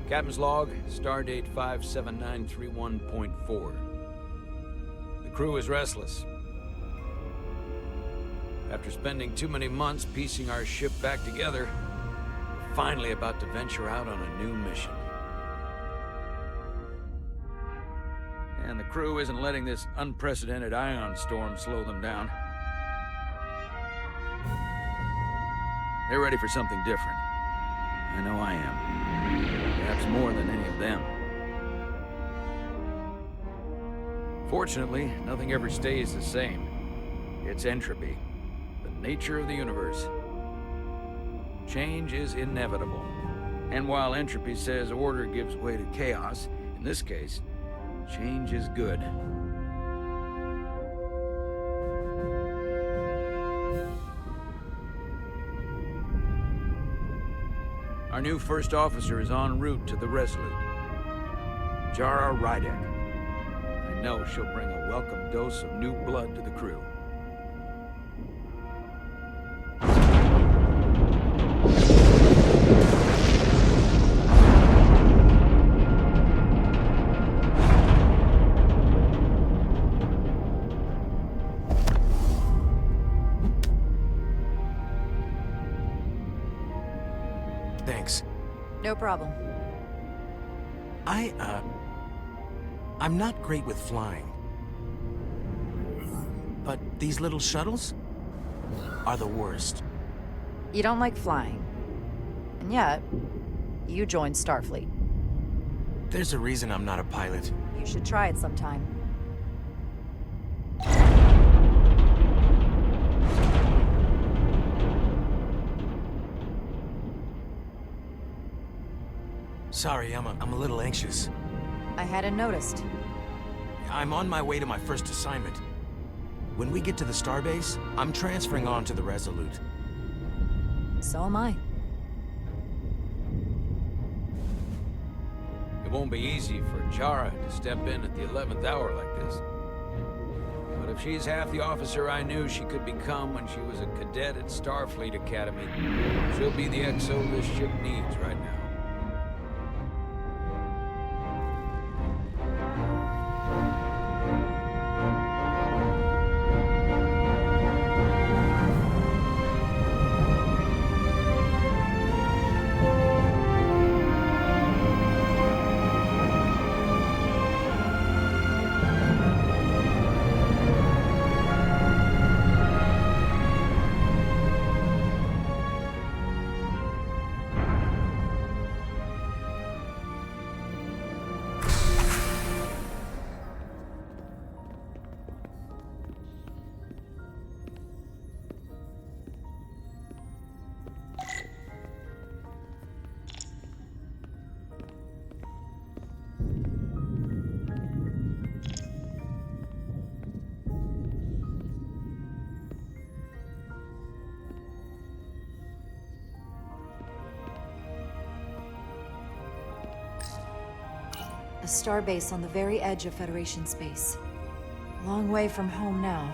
Captain's log, stardate 57931.4. The crew is restless. After spending too many months piecing our ship back together, we're finally about to venture out on a new mission. And the crew isn't letting this unprecedented ion storm slow them down. They're ready for something different. I know I am. Perhaps more than any of them. Fortunately, nothing ever stays the same. It's entropy, the nature of the universe. Change is inevitable. And while entropy says order gives way to chaos, in this case, change is good. Our new first officer is en route to the Resolute. Jara Rydek. I know she'll bring a welcome dose of new blood to the crew. Thanks. No problem. I'm not great with flying. But these little shuttles are the worst. You don't like flying. And yet, you joined Starfleet. There's a reason I'm not a pilot. You should try it sometime. Sorry, I'm a little anxious. I hadn't noticed. I'm on my way to my first assignment. When we get to the starbase, I'm transferring on to the Resolute. So am I. It won't be easy for Jara to step in at the 11th hour like this. But if she's half the officer I knew she could become when she was a cadet at Starfleet Academy, she'll be the XO this ship needs right now. A starbase on the very edge of Federation space. Long way from home now.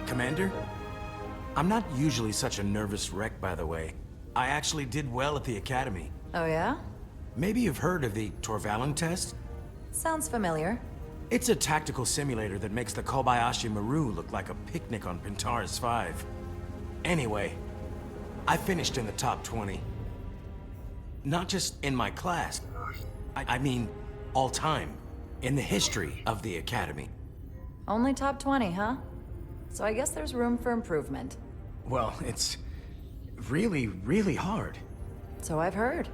Commander? I'm not usually such a nervous wreck, by the way. I actually did well at the Academy. Oh yeah? Maybe you've heard of the Torvalin test? Sounds familiar. It's a tactical simulator that makes the Kobayashi Maru look like a picnic on Pintaris 5. Anyway, I finished in the top 20. Not just in my class. I mean, all time. In the history of the Academy. Only top 20, huh? So I guess there's room for improvement. Well, it's really, really hard. So I've heard.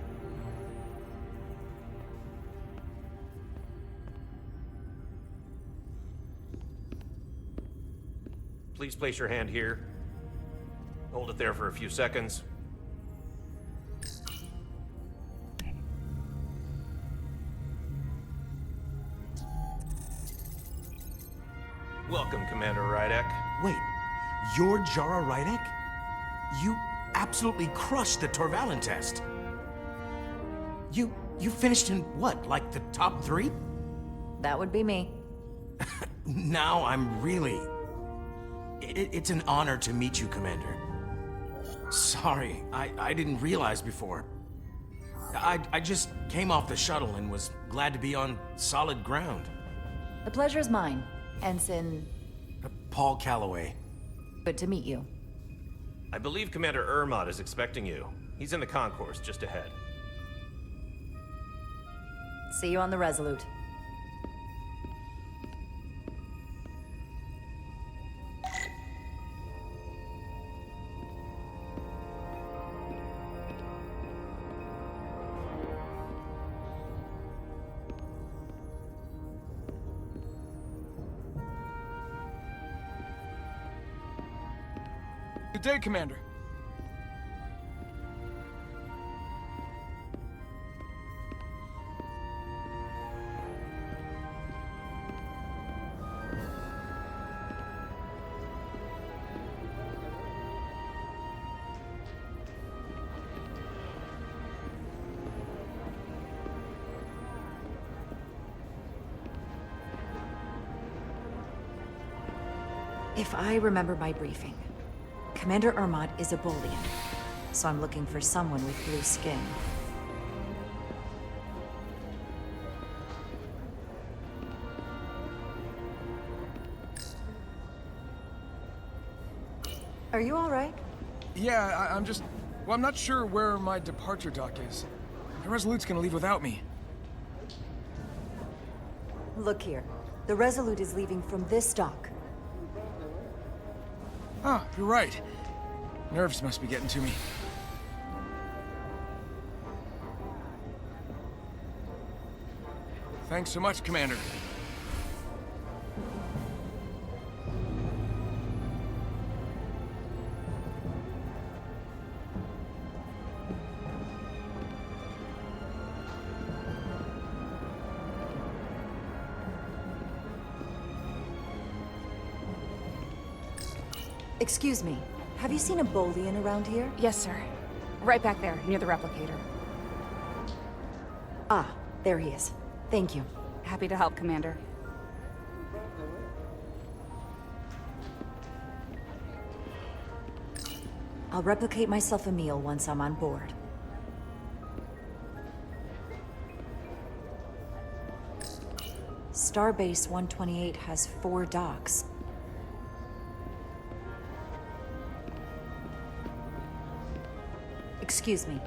Please place your hand here. Hold it there for a few seconds. Welcome, Commander Rydek. Wait, you're Jara Rydek? You absolutely crushed the Torvalin test. You finished in what, like the top 3? That would be me. Now I'm really... It's an honor to meet you, Commander. Sorry, I didn't realize before. I just came off the shuttle and was glad to be on solid ground. The pleasure is mine, Ensign. Paul Calloway. Good to meet you. I believe Commander Ermot is expecting you. He's in the concourse just ahead. See you on the Resolute. Good day, Commander. If I remember my briefing, Commander Ermot is a Bolian, so I'm looking for someone with blue skin. Are you all right? Yeah, I'm just... Well, I'm not sure where my departure dock is. The Resolute's gonna leave without me. Look here. The Resolute is leaving from this dock. Oh, you're right. Nerves must be getting to me. Thanks so much, Commander. Excuse me, have you seen a Bolian around here? Yes, sir. Right back there, near the replicator. Ah, there he is. Thank you. Happy to help, Commander. I'll replicate myself a meal once I'm on board. Starbase 128 has 4 docks. Excuse me.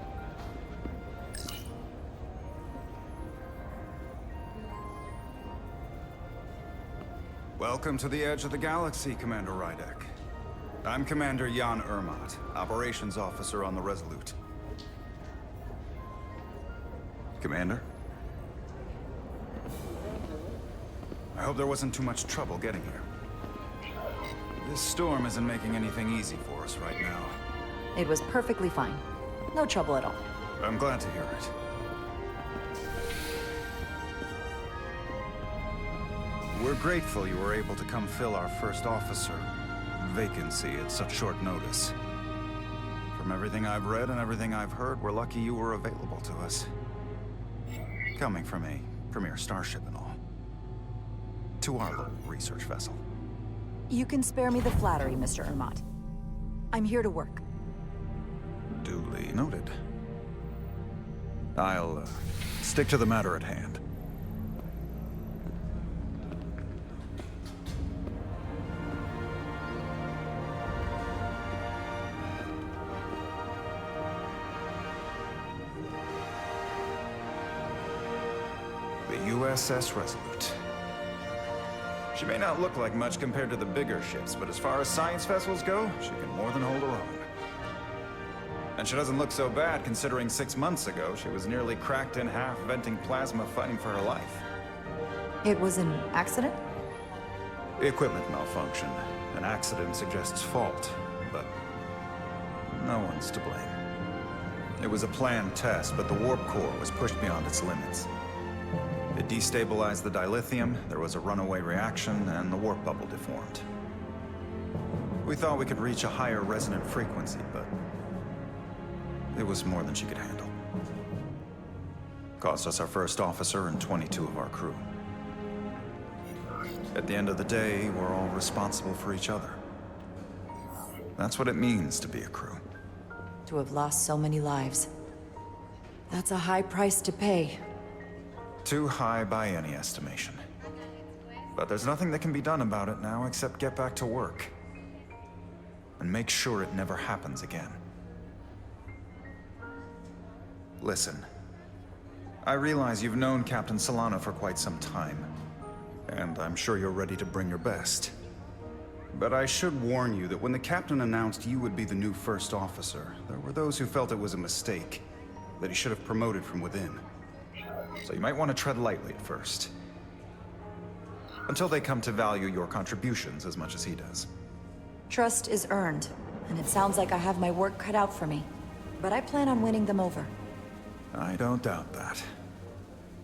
Welcome to the edge of the galaxy, Commander Rydek. I'm Commander Jan Ermot, Operations Officer on the Resolute. Commander? I hope there wasn't too much trouble getting here. This storm isn't making anything easy for us right now. It was perfectly fine. No trouble at all. I'm glad to hear it. We're grateful you were able to come fill our first officer vacancy at such short notice. From everything I've read and everything I've heard, we're lucky you were available to us. Coming from a premier starship and all. To our little research vessel. You can spare me the flattery, Mr. Ermot. I'm here to work. Duly noted. I'll stick to the matter at hand. The USS Resolute. She may not look like much compared to the bigger ships, but as far as science vessels go, she can more than hold her own. And she doesn't look so bad, considering 6 months ago, she was nearly cracked in half, venting plasma, fighting for her life. It was an accident? Equipment malfunction. An accident suggests fault, but no one's to blame. It was a planned test, but the warp core was pushed beyond its limits. It destabilized the dilithium, there was a runaway reaction, and the warp bubble deformed. We thought we could reach a higher resonant frequency, but it was more than she could handle. Cost us our first officer and 22 of our crew. At the end of the day, we're all responsible for each other. That's what it means to be a crew. To have lost so many lives. That's a high price to pay. Too high by any estimation. But there's nothing that can be done about it now except get back to work. And make sure it never happens again. Listen. I realize you've known Captain Solano for quite some time. And I'm sure you're ready to bring your best. But I should warn you that when the captain announced you would be the new first officer, there were those who felt it was a mistake, that he should have promoted from within. So you might want to tread lightly at first. Until they come to value your contributions as much as he does. Trust is earned, and it sounds like I have my work cut out for me. But I plan on winning them over. I don't doubt that.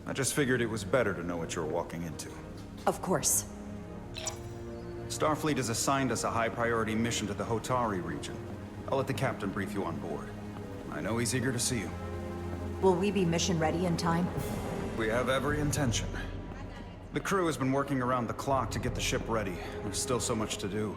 I just figured it was better to know what you're walking into. Of course. Starfleet has assigned us a high-priority mission to the Hotari region. I'll let the captain brief you on board. I know he's eager to see you. Will we be mission ready in time? We have every intention. The crew has been working around the clock to get the ship ready. There's still so much to do.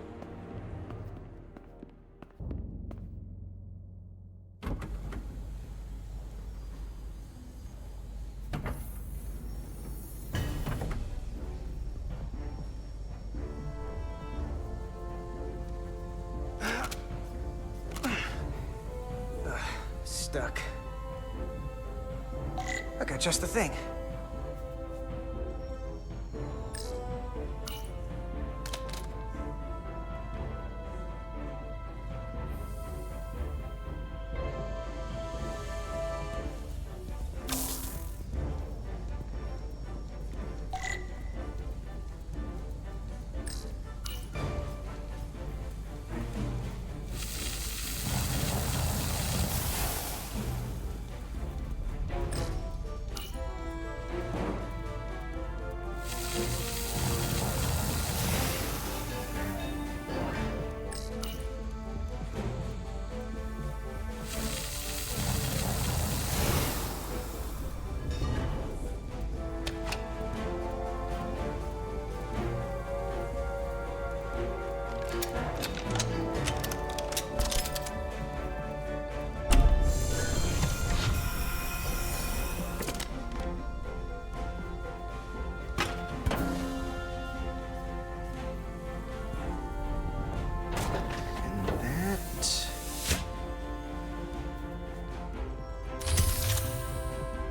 Stuck. I got just the thing.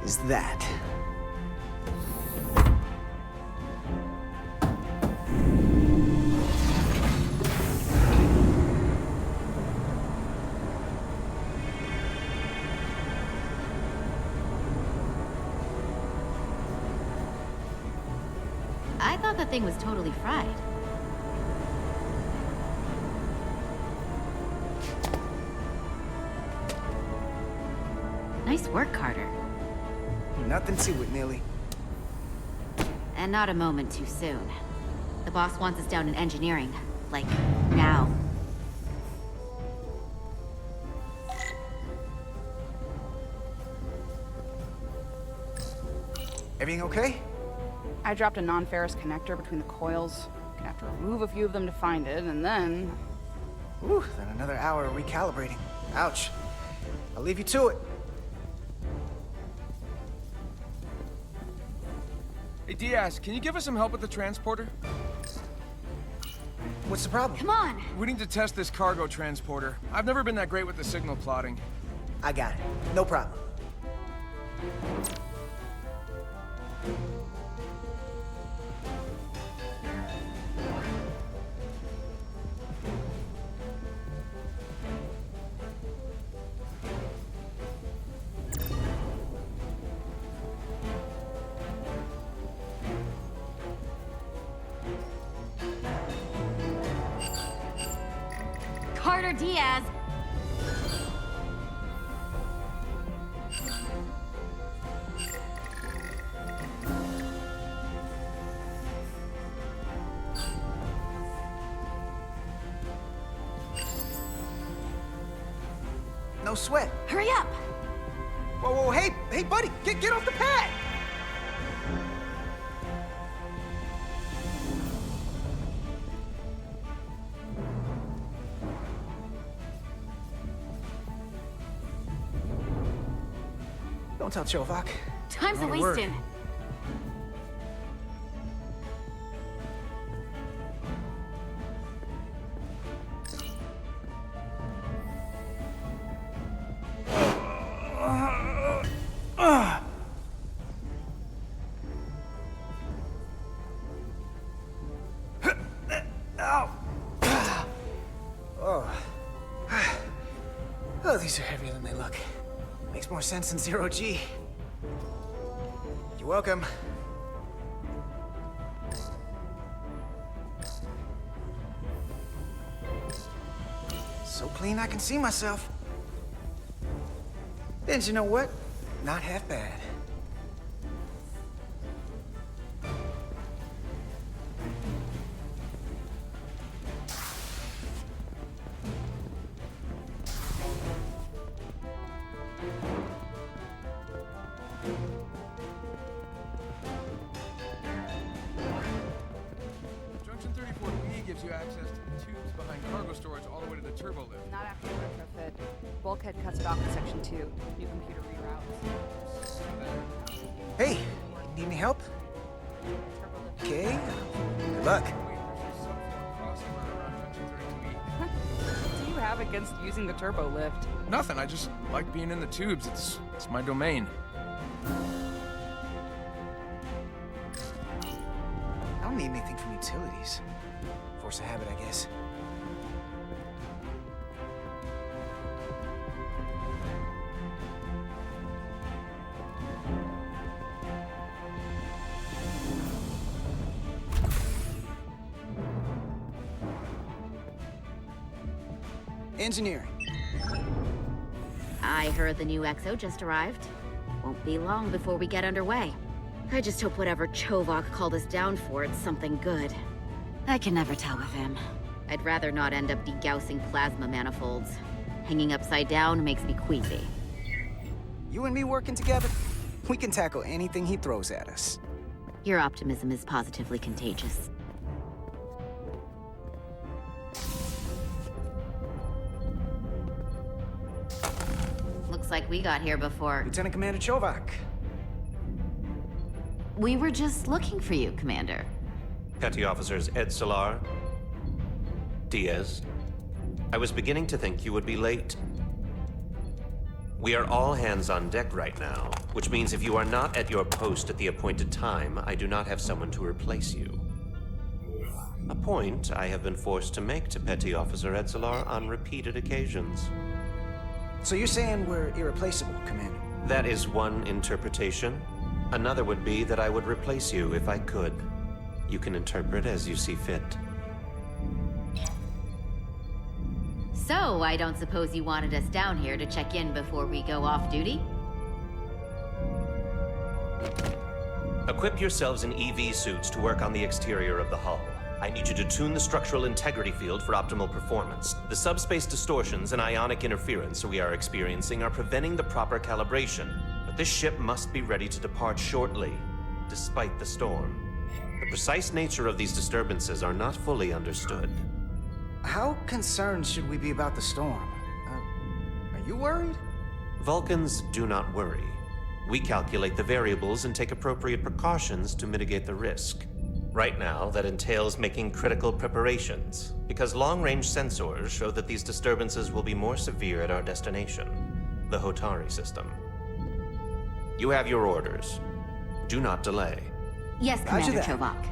Is that. I thought the thing was totally fried. Nice work, Carter. Nothing to it, Neely. And not a moment too soon. The boss wants us down in engineering. Like, now. Everything okay? I dropped a non-ferrous connector between the coils. Gonna have to remove a few of them to find it, and then... Whew, then another hour of recalibrating. Ouch. I'll leave you to it. Hey, Diaz, can you give us some help with the transporter? What's the problem? Come on! We need to test this cargo transporter. I've never been that great with the signal plotting. I got it. No problem. Carter Diaz! No sweat. Hurry up! Whoa, hey, buddy, get off the pad! Don't tell Chovak. Time's Not a word. a-wasting. Oh, these are heavier than they look. Makes more sense than zero G. You're welcome. So clean I can see myself. Then you know what? Not half bad. Junction 34B gives you access to the tubes behind cargo storage all the way to the turbo lift. Not after the retrofit. Bulkhead cuts it off in section 2. New computer reroutes. Hey, need any help? Turbo lift. Okay. Good luck. Wait, there's a subfloor crossover around Junction 32E. What do you have against using the turbo lift? Nothing, I just like being in the tubes. It's my domain. I don't need anything from utilities. Force of habit, I guess. Engineering. I heard the new XO just arrived. Won't be long before we get underway. I just hope whatever Chovak called us down for, it's something good. I can never tell with him. I'd rather not end up degaussing plasma manifolds. Hanging upside down makes me queasy. You and me working together, we can tackle anything he throws at us. Your optimism is positively contagious. Looks like we got here before. Lieutenant Commander Chovak. We were just looking for you, Commander. Petty Officers Ed Solar, Diaz. I was beginning to think you would be late. We are all hands on deck right now, which means if you are not at your post at the appointed time, I do not have someone to replace you. A point I have been forced to make to Petty Officer Ed Solar on repeated occasions. So you're saying we're irreplaceable, Commander? That is one interpretation. Another would be that I would replace you if I could. You can interpret as you see fit. So, I don't suppose you wanted us down here to check in before we go off duty? Equip yourselves in EV suits to work on the exterior of the hull. I need you to tune the structural integrity field for optimal performance. The subspace distortions and ionic interference we are experiencing are preventing the proper calibration. But this ship must be ready to depart shortly, despite the storm. The precise nature of these disturbances are not fully understood. How concerned should we be about the storm? Are you worried? Vulcans do not worry. We calculate the variables and take appropriate precautions to mitigate the risk. Right now, that entails making critical preparations, because long-range sensors show that these disturbances will be more severe at our destination, the Hotari system. You have your orders. Do not delay. Yes, Roger Commander that. Chovak.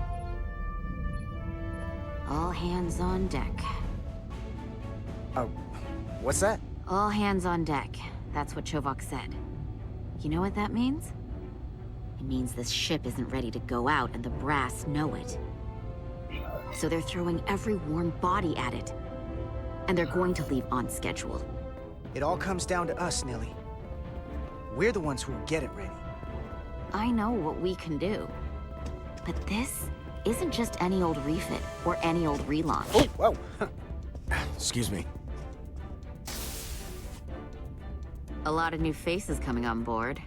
All hands on deck. What's that? All hands on deck. That's what Chovak said. You know what that means? It means this ship isn't ready to go out, and the brass know it. So they're throwing every warm body at it. And they're going to leave on schedule. It all comes down to us, Nilly. We're the ones who will get it ready. I know what we can do. But this isn't just any old refit or any old relaunch. Oh, whoa. Excuse me. A lot of new faces coming on board.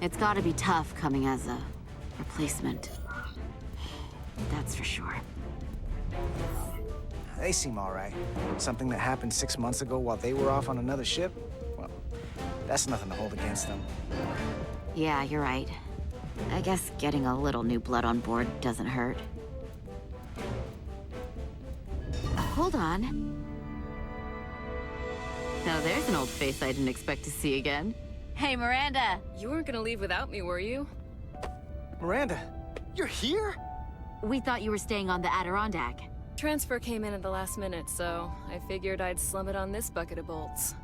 It's gotta be tough coming as a replacement. That's for sure. They seem all right. Something that happened 6 months ago while they were off on another ship? Well, That's nothing to hold against them. Yeah, you're right. I guess getting a little new blood on board doesn't hurt. Hold on. Now there's an old face I didn't expect to see again. Hey, Miranda! You weren't gonna leave without me, were you? Miranda, you're here? We thought you were staying on the Adirondack. Transfer came in at the last minute, so I figured I'd slum it on this bucket of bolts.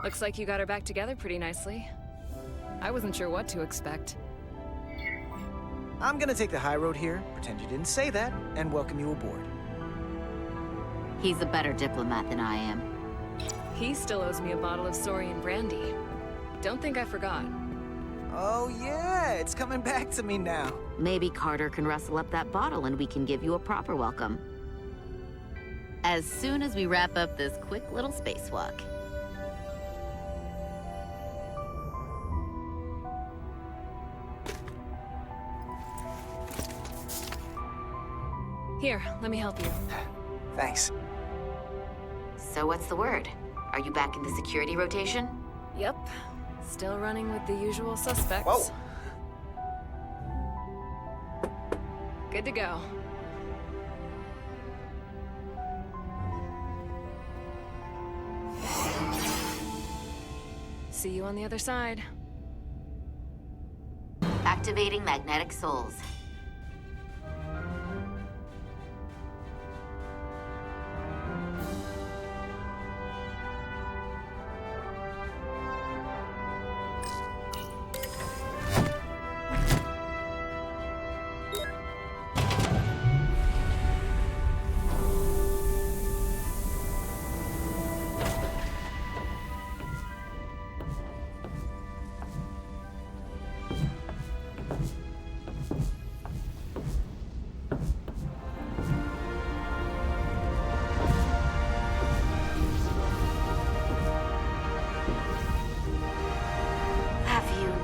Looks like you got her back together pretty nicely. I wasn't sure what to expect. I'm gonna take the high road here, pretend you didn't say that, and welcome you aboard. He's a better diplomat than I am. He still owes me a bottle of Saurian brandy. Don't think I forgot. Oh yeah, it's coming back to me now. Maybe Carter can rustle up that bottle and we can give you a proper welcome. As soon as we wrap up this quick little spacewalk. Here, let me help you. Thanks. So what's the word? Are you back in the security rotation? Yep. Still running with the usual suspects. Whoa! Good to go. See you on the other side. Activating magnetic souls.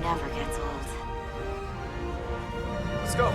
Never gets old. Let's go.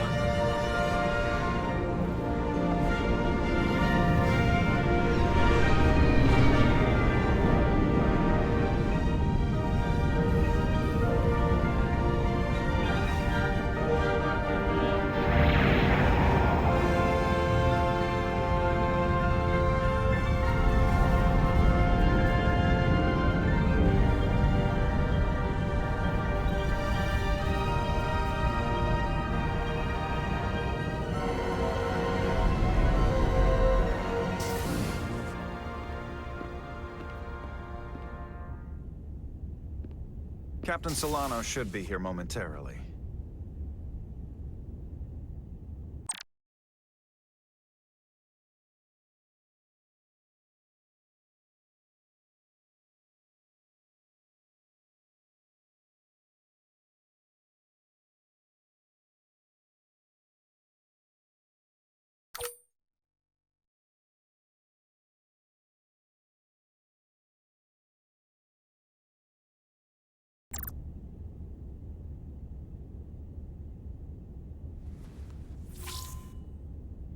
Captain Solano should be here momentarily.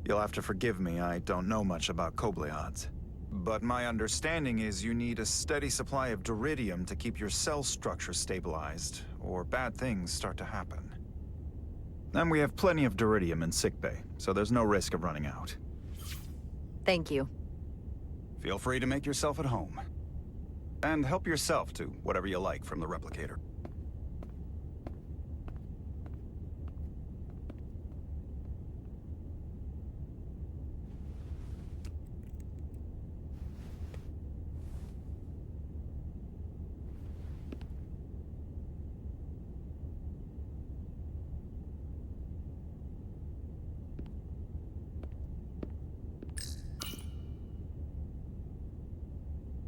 You'll have to forgive me, I don't know much about Kobleods. But my understanding is you need a steady supply of duridium to keep your cell structure stabilized, or bad things start to happen. And we have plenty of duridium in sickbay, so there's no risk of running out. Thank you. Feel free to make yourself at home. And help yourself to whatever you like from the replicator.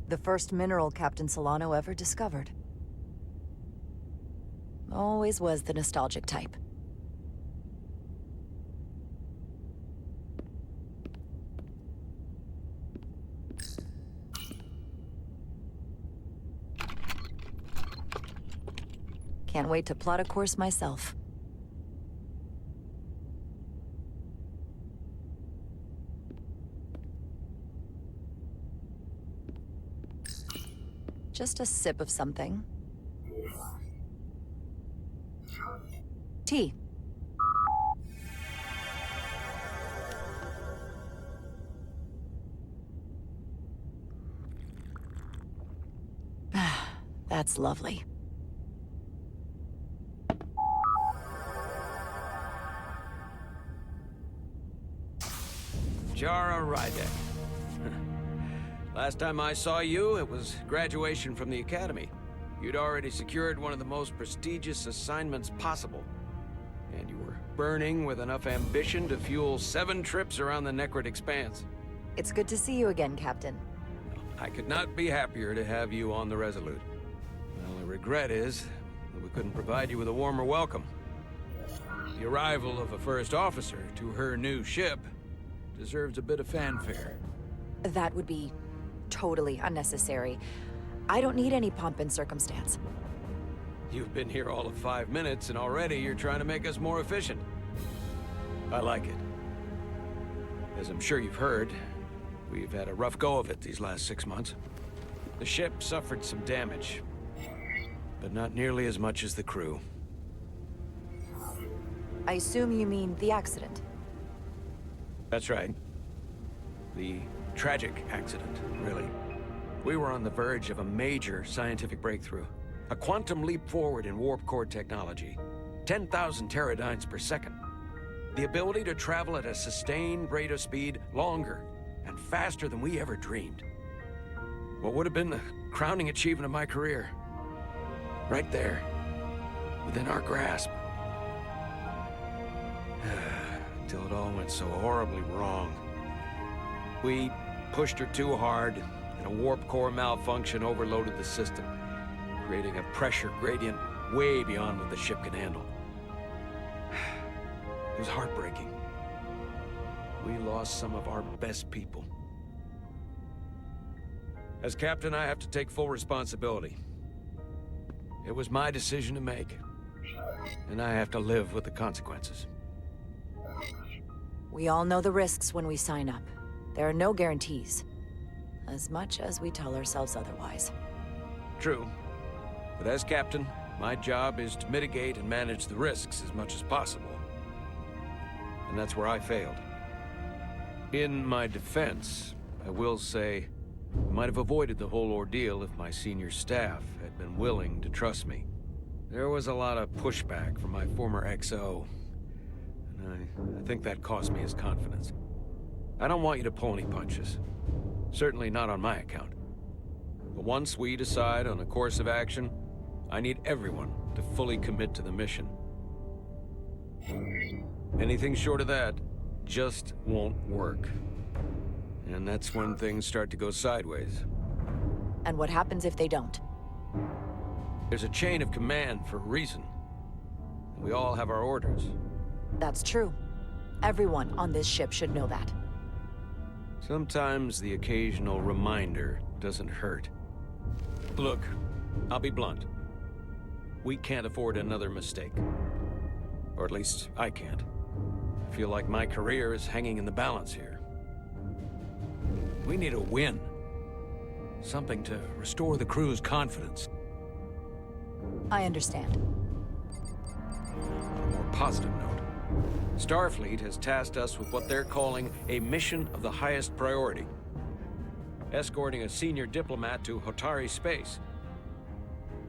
The first mineral Captain Solano ever discovered. Always was the nostalgic type. Can't wait to plot a course myself. Just a sip of something. Tea. That's lovely. Jara Rydek. Last time I saw you, it was graduation from the Academy. You'd already secured one of the most prestigious assignments possible. And you were burning with enough ambition to fuel 7 trips around the Necrid Expanse. It's good to see you again, Captain. I could not be happier to have you on the Resolute. The only regret is that we couldn't provide you with a warmer welcome. The arrival of a first officer to her new ship deserves a bit of fanfare. That would be totally unnecessary. I don't need any pomp and circumstance. You've been here all of 5 minutes, and already you're trying to make us more efficient. I like it. As I'm sure you've heard, we've had a rough go of it these last 6 months. The ship suffered some damage, but not nearly as much as the crew. I assume you mean the accident. That's right. The tragic accident, really. We were on the verge of a major scientific breakthrough. A quantum leap forward in warp core technology. 10,000 teradynes per second. The ability to travel at a sustained rate of speed longer and faster than we ever dreamed. What would have been the crowning achievement of my career. Right there, within our grasp. Until it all went so horribly wrong. We pushed her too hard, and a warp core malfunction overloaded the system, creating a pressure gradient way beyond what the ship could handle. It was heartbreaking. We lost some of our best people. As captain, I have to take full responsibility. It was my decision to make, and I have to live with the consequences. We all know the risks when we sign up. There are no guarantees. As much as we tell ourselves otherwise. True. But as captain, my job is to mitigate and manage the risks as much as possible. And that's where I failed. In my defense, I will say, I might have avoided the whole ordeal if my senior staff had been willing to trust me. There was a lot of pushback from my former XO, and I think that cost me his confidence. I don't want you to pull any punches. Certainly not on my account. But once we decide on a course of action, I need everyone to fully commit to the mission. Anything short of that just won't work. And that's when things start to go sideways. And what happens if they don't? There's a chain of command for a reason. We all have our orders. That's true. Everyone on this ship should know that. Sometimes the occasional reminder doesn't hurt. Look, I'll be blunt. We can't afford another mistake. Or at least, I can't. I feel like my career is hanging in the balance here. We need a win. Something to restore the crew's confidence. I understand. On a more positive note, Starfleet has tasked us with what they're calling a mission of the highest priority. Escorting a senior diplomat to Hotari space.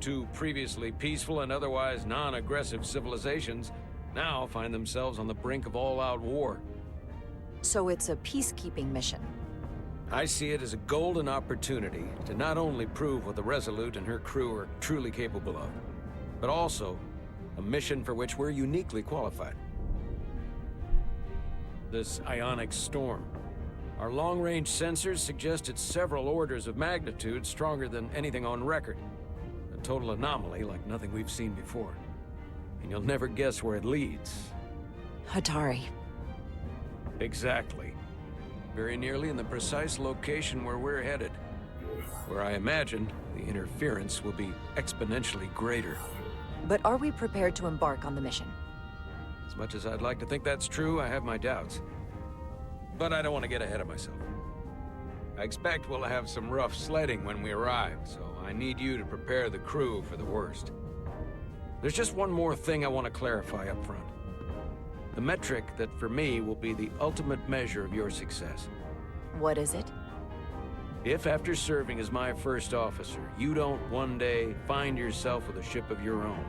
2 previously peaceful and otherwise non-aggressive civilizations now find themselves on the brink of all-out war. So it's a peacekeeping mission. I see it as a golden opportunity to not only prove what the Resolute and her crew are truly capable of, but also a mission for which we're uniquely qualified. This ionic storm. Our long-range sensors suggest it's several orders of magnitude stronger than anything on record. A total anomaly like nothing we've seen before. And you'll never guess where it leads. Hotari. Exactly. Very nearly in the precise location where we're headed. Where I imagine the interference will be exponentially greater. But are we prepared to embark on the mission? As much as I'd like to think that's true, I have my doubts. But I don't want to get ahead of myself. I expect we'll have some rough sledding when we arrive, so I need you to prepare the crew for the worst. There's just one more thing I want to clarify up front. The metric that for me will be the ultimate measure of your success. What is it? If after serving as my first officer, you don't one day find yourself with a ship of your own,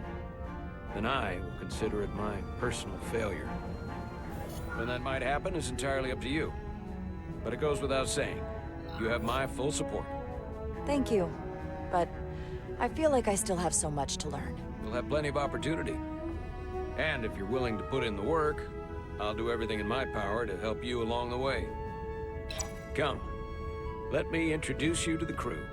then I will consider it my personal failure. When that might happen is entirely up to you. But it goes without saying, you have my full support. Thank you. But I feel like I still have so much to learn. You'll have plenty of opportunity. And if you're willing to put in the work, I'll do everything in my power to help you along the way. Come, let me introduce you to the crew.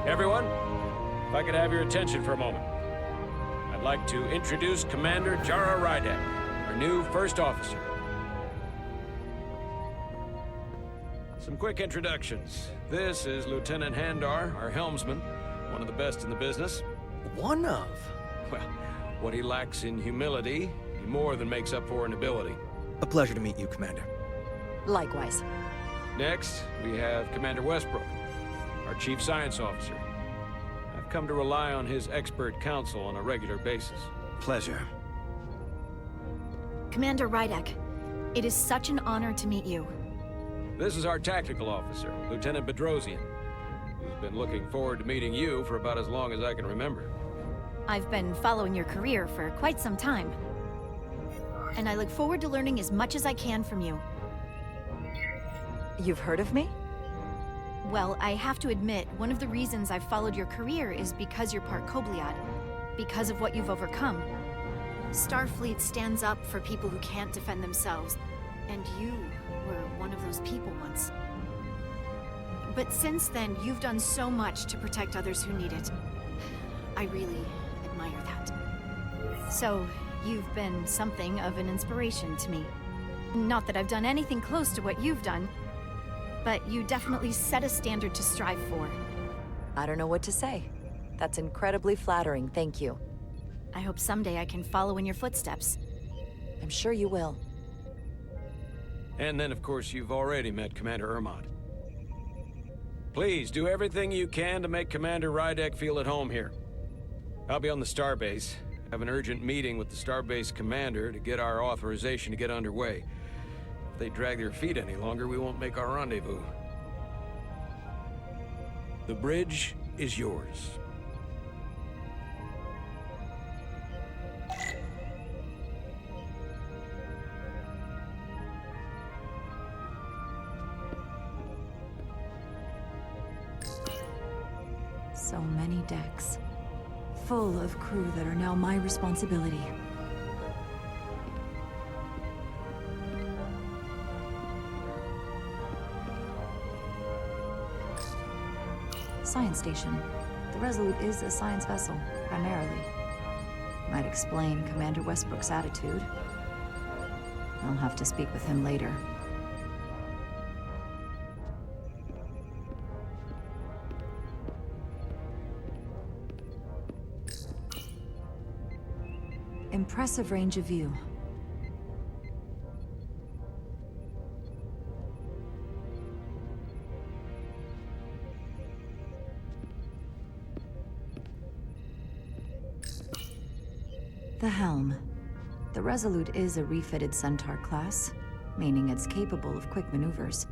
Everyone, if I could have your attention for a moment. I'd like to introduce Commander Jara Rydek, our new first officer. Some quick introductions. This is Lieutenant Handar, our helmsman, one of the best in the business. One of? Well, what he lacks in humility, he more than makes up for in ability. A pleasure to meet you, Commander. Likewise. Next, we have Commander Westbrook, our Chief Science Officer. I've come to rely on his expert counsel on a regular basis. Pleasure. Commander Rydek, it is such an honor to meet you. This is our Tactical Officer, Lieutenant Bedrosian, who's been looking forward to meeting you for about as long as I can remember. I've been following your career for quite some time, and I look forward to learning as much as I can from you. You've heard of me? Well, I have to admit, one of the reasons I've followed your career is because you're part Kobliad, because of what you've overcome. Starfleet stands up for people who can't defend themselves, and you were one of those people once. But since then, you've done so much to protect others who need it. I really admire that. So, you've been something of an inspiration to me. Not that I've done anything close to what you've done, but you definitely set a standard to strive for. I don't know what to say. That's incredibly flattering, thank you. I hope someday I can follow in your footsteps. I'm sure you will. And then, of course, you've already met Commander Ermont. Please, do everything you can to make Commander Rydek feel at home here. I'll be on the starbase. Have an urgent meeting with the starbase commander to get our authorization to get underway. If they drag their feet any longer, we won't make our rendezvous. The bridge is yours. So many decks. Full of crew that are now my responsibility. Science station. The Resolute is a science vessel, primarily. Might explain Commander Westbrook's attitude. I'll have to speak with him later. Impressive range of view. The helm. The Resolute is a refitted Centaur class, meaning it's capable of quick maneuvers.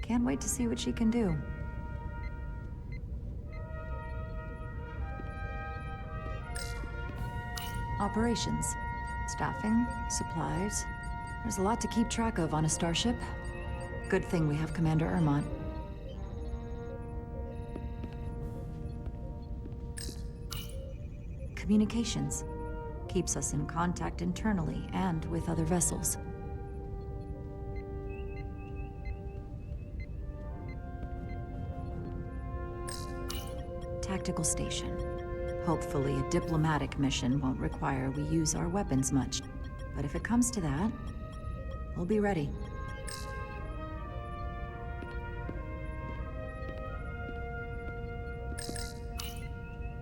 Can't wait to see what she can do. Operations. Staffing, supplies. There's a lot to keep track of on a starship. Good thing we have Commander Ermont. Communications. Keeps us in contact internally and with other vessels. Tactical station. Hopefully, a diplomatic mission won't require we use our weapons much. But if it comes to that, we'll be ready.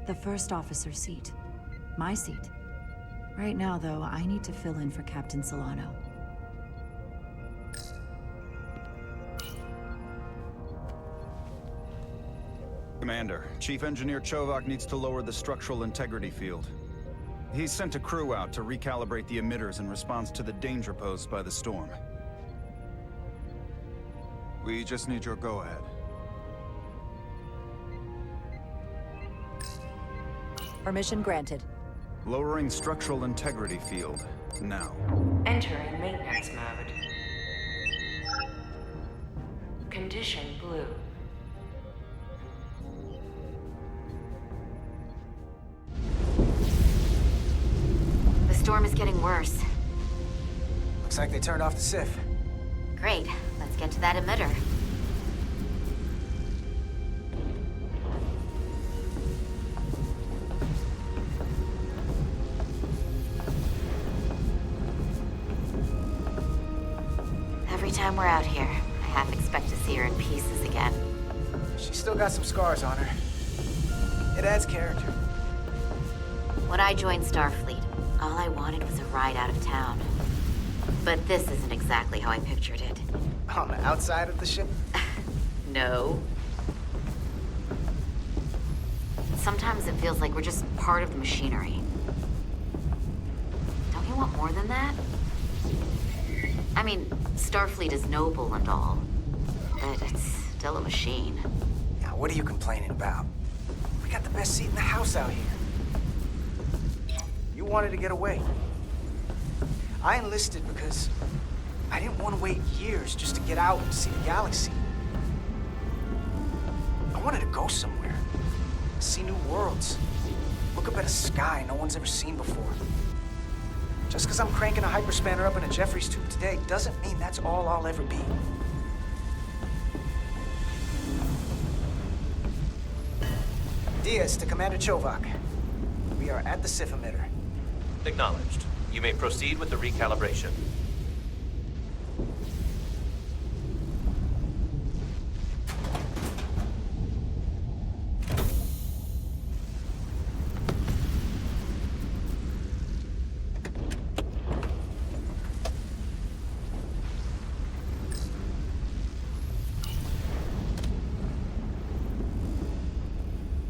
The first officer seat. My seat. Right now, though, I need to fill in for Captain Solano. Commander, Chief Engineer Chovak needs to lower the structural integrity field. He's sent a crew out to recalibrate the emitters in response to the danger posed by the storm. We just need your go-ahead. Permission granted. Lowering structural integrity field, now. Entering maintenance mode. Condition blue. The storm is getting worse. Looks like they turned off the SIF. Great. Let's get to that emitter. Every time we're out here, I half expect to see her in pieces again. She's still got some scars on her. It adds character. When I joined Starfleet, all I wanted was a ride out of town. But this isn't exactly how I pictured it. On the outside of the ship? No. Sometimes it feels like we're just part of the machinery. Don't you want more than that? I mean, Starfleet is noble and all, but it's still a machine. Now, what are you complaining about? We got the best seat in the house out here. You wanted to get away. I enlisted because I didn't want to wait years just to get out and see the galaxy. I wanted to go somewhere, see new worlds, look up at a sky no one's ever seen before. Just because I'm cranking a hyperspanner up in a Jeffries tube today doesn't mean that's all I'll ever be. Diaz to Commander Chovak. We are at the SIF emitter. Acknowledged. You may proceed with the recalibration.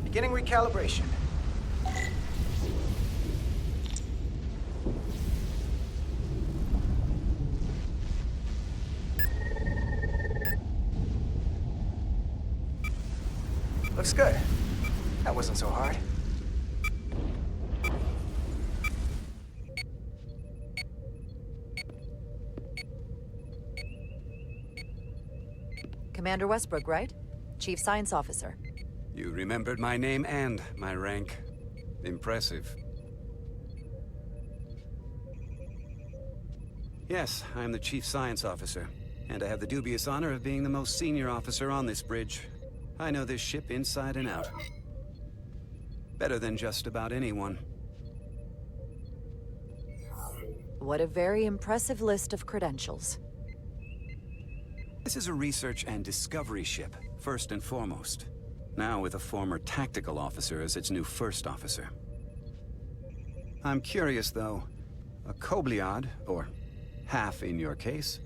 Beginning recalibration. Looks good. That wasn't so hard. Commander Westbrook, right? Chief Science Officer. You remembered my name and my rank. Impressive. Yes, I'm the Chief Science Officer, and I have the dubious honor of being the most senior officer on this bridge. I know this ship inside and out. Better than just about anyone. What a very impressive list of credentials. This is a research and discovery ship, first and foremost. Now with a former tactical officer as its new first officer. I'm curious, though. A Kobliad, or half in your case,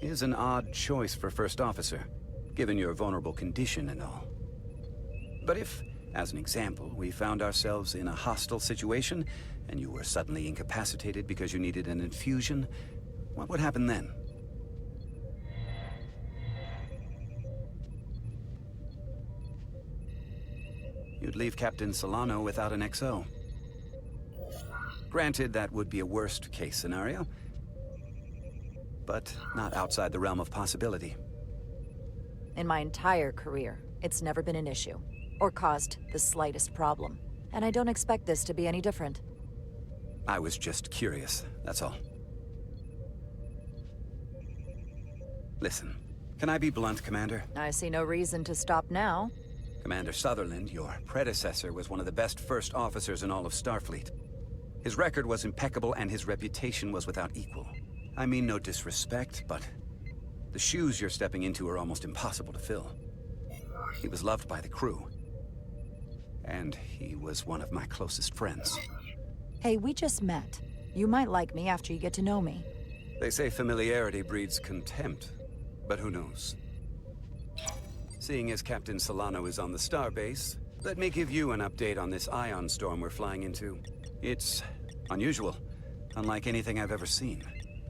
is an odd choice for first officer, given your vulnerable condition and all. But if, as an example, we found ourselves in a hostile situation, and you were suddenly incapacitated because you needed an infusion, what would happen then? You'd leave Captain Solano without an XO. Granted, that would be a worst-case scenario, but not outside the realm of possibility. In my entire career, it's never been an issue, or caused the slightest problem. And I don't expect this to be any different. I was just curious, that's all. Listen, can I be blunt, Commander? I see no reason to stop now. Commander Sutherland, your predecessor, was one of the best first officers in all of Starfleet. His record was impeccable and his reputation was without equal. I mean no disrespect, but the shoes you're stepping into are almost impossible to fill. He was loved by the crew. And he was one of my closest friends. Hey, we just met. You might like me after you get to know me. They say familiarity breeds contempt, but who knows? Seeing as Captain Solano is on the starbase, let me give you an update on this ion storm we're flying into. It's unusual, unlike anything I've ever seen.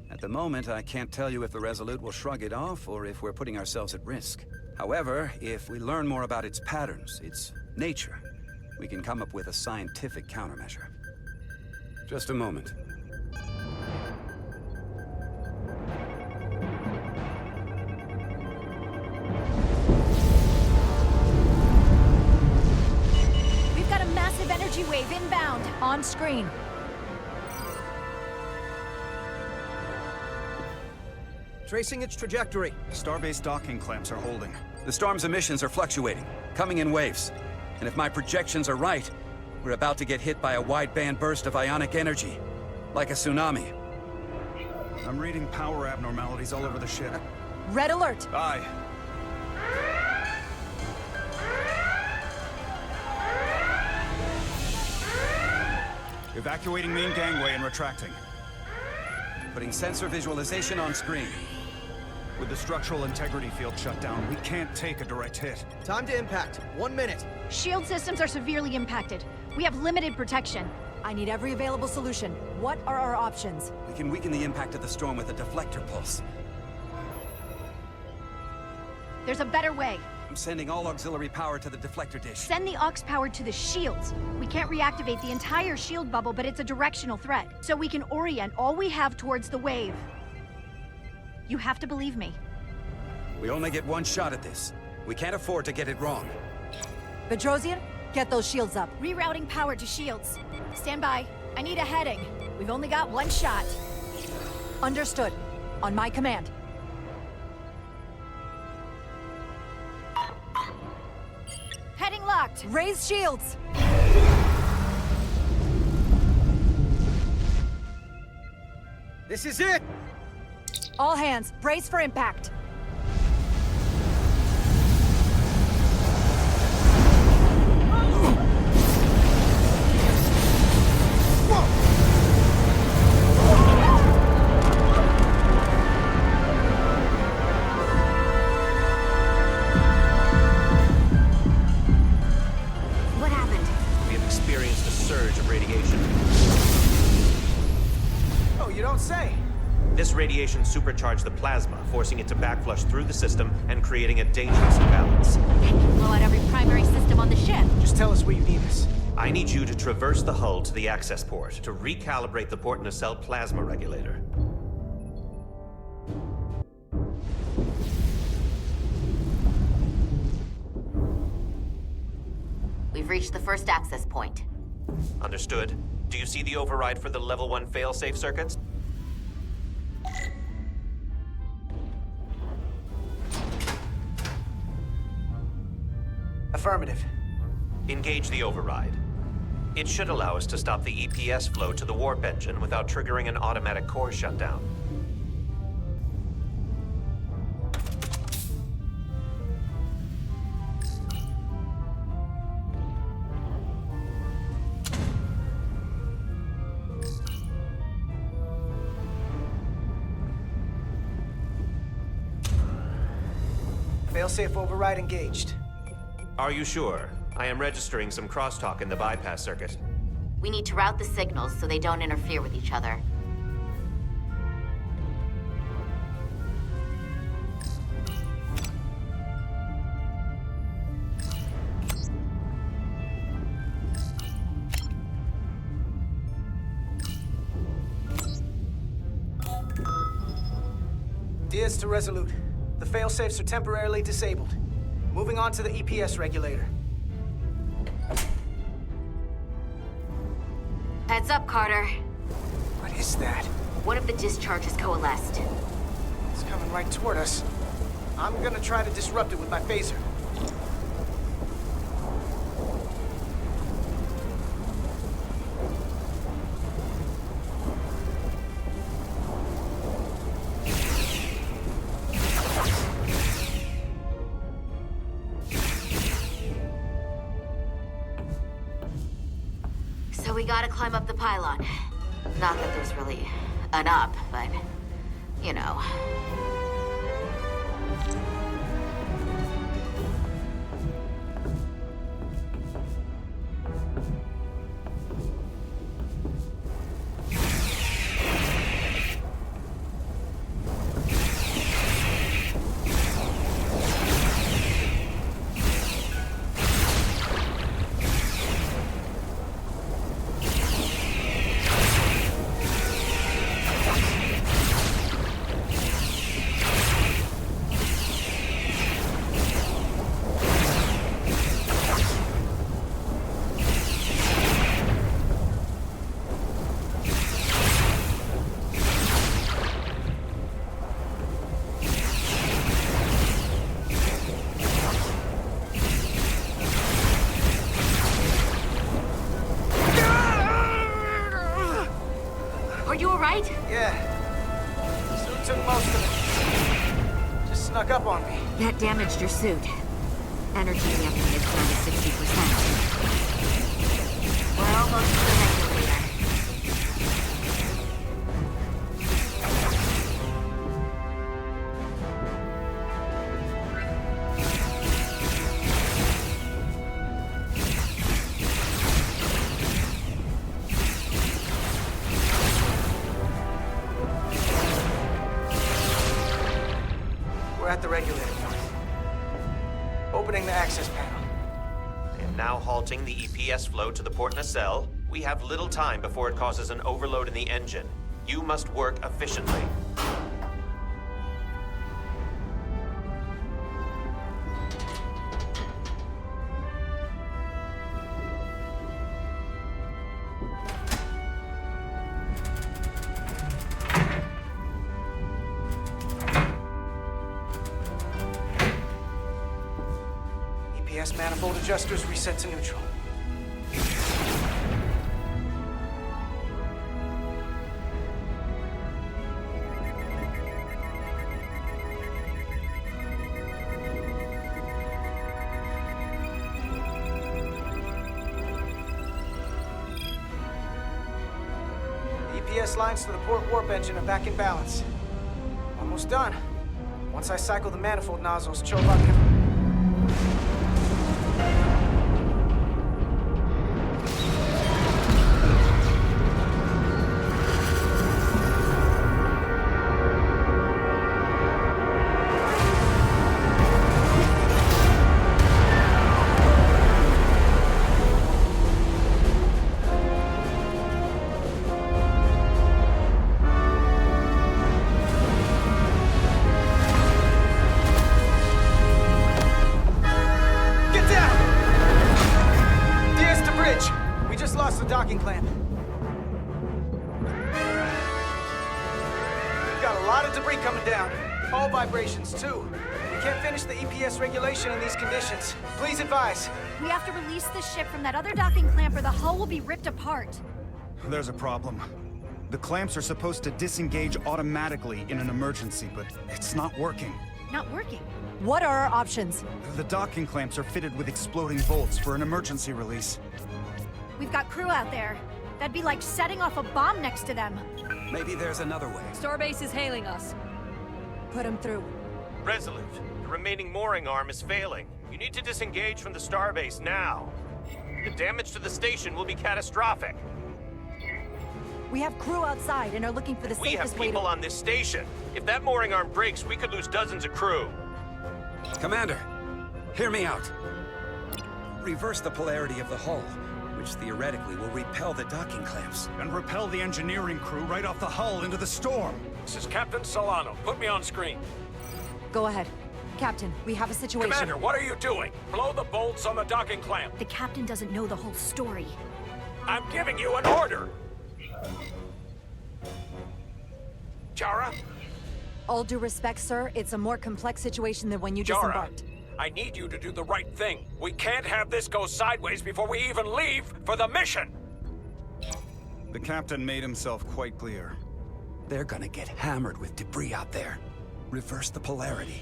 At the moment, I can't tell you if the Resolute will shrug it off or if we're putting ourselves at risk. However, if we learn more about its patterns, its nature, we can come up with a scientific countermeasure. Just a moment. We've got a massive energy wave inbound. On screen. Tracing its trajectory. Starbase docking clamps are holding. The storm's emissions are fluctuating, coming in waves. And if my projections are right, we're about to get hit by a wide-band burst of ionic energy. Like a tsunami. I'm reading power abnormalities all over the ship. Red alert! Aye. Evacuating main gangway and retracting. Putting sensor visualization on screen. With the structural integrity field shut down, we can't take a direct hit. Time to impact. 1 minute. Shield systems are severely impacted. We have limited protection. I need every available solution. What are our options? We can weaken the impact of the storm with a deflector pulse. There's a better way. I'm sending all auxiliary power to the deflector dish. Send the aux power to the shields. We can't reactivate the entire shield bubble, but it's a directional threat. So we can orient all we have towards the wave. You have to believe me. We only get one shot at this. We can't afford to get it wrong. Bedrosian, get those shields up. Rerouting power to shields. Stand by. I need a heading. We've only got one shot. Understood. On my command. Heading locked. Raise shields! This is it! All hands, brace for impact. What happened? We have experienced a surge of radiation. Oh, you don't say. This radiation supercharged the plasma, forcing it to backflush through the system and creating a dangerous imbalance. Blow out every primary system on the ship. Just tell us where you need us. I need you to traverse the hull to the access port to recalibrate the port nacelle plasma regulator. We've reached the first access point. Understood. Do you see the override for the level 1 failsafe circuits? Affirmative. Engage the override. It should allow us to stop the EPS flow to the warp engine without triggering an automatic core shutdown. Failsafe override engaged. Are you sure? I am registering some crosstalk in the bypass circuit. We need to route the signals so they don't interfere with each other. Diaz to Resolute. The failsafes are temporarily disabled. Moving on to the EPS regulator. Heads up, Carter. What is that? One of the discharges coalesced. It's coming right toward us. I'm gonna try to disrupt it with my phaser. climb up the pylon. Not that there's really an up, but, you know. Are you alright? Yeah. Suit took most of it. Just snuck up on me. That damaged your suit. Energy damping is down to 60%. We're almost to the regulator. We're at the regulator point. Opening the access panel. And now halting the EPS flow to the port nacelle. We have little time before it causes an overload in the engine. You must work efficiently. EPS manifold adjusters reset to neutral. EPS lines to the port warp engine are back in balance. Almost done. Once I cycle the manifold nozzles, Chovak can... the docking clamp. We've got a lot of debris coming down. All vibrations, too. We can't finish the EPS regulation in these conditions. Please advise. We have to release the ship from that other docking clamp or the hull will be ripped apart. There's a problem. The clamps are supposed to disengage automatically in an emergency, but it's not working. Not working? What are our options? The docking clamps are fitted with exploding bolts for an emergency release. We've got crew out there. That'd be like setting off a bomb next to them. Maybe there's another way. Starbase is hailing us. Put him through. Resolute, the remaining mooring arm is failing. You need to disengage from the starbase now. The damage to the station will be catastrophic. We have crew outside and are looking for the We have safest way to... people on this station. If that mooring arm breaks, we could lose dozens of crew. Commander, hear me out. Reverse the polarity of the hull, which theoretically will repel the docking clamps. And repel the engineering crew right off the hull into the storm. This is Captain Solano. Put me on screen. Go ahead. Captain, we have a situation. Commander, what are you doing? Blow the bolts on the docking clamp. The captain doesn't know the whole story. I'm giving you an order. Jara? All due respect, sir, it's a more complex situation than when you disembarked. I need you to do the right thing. We can't have this go sideways before we even leave for the mission. The captain made himself quite clear. They're gonna get hammered with debris out there. Reverse the polarity.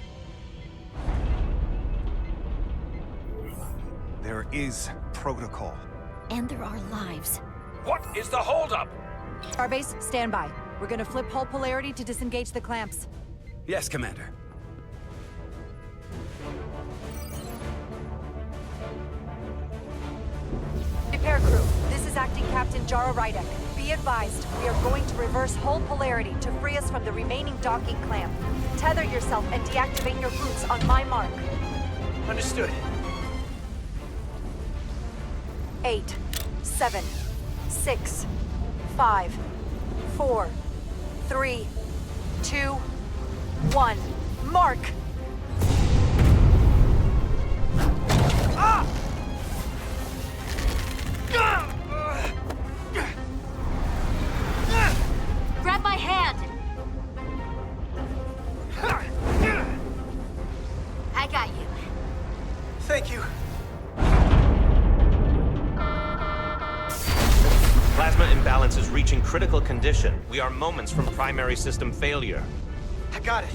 There is protocol. And there are lives. What is the holdup? Starbase, stand by. We're gonna flip hull polarity to disengage the clamps. Yes, Commander. Repair crew, this is Acting Captain Jara Rydek. Be advised, we are going to reverse hull polarity to free us from the remaining docking clamp. Tether yourself and deactivate your boots on my mark. Understood. 8, 7, 6, 5, 4, 3, 2, 1. Mark! Ah! Grab my hand! I got you. Thank you. Plasma imbalance is reaching critical condition. We are moments from primary system failure. I got it.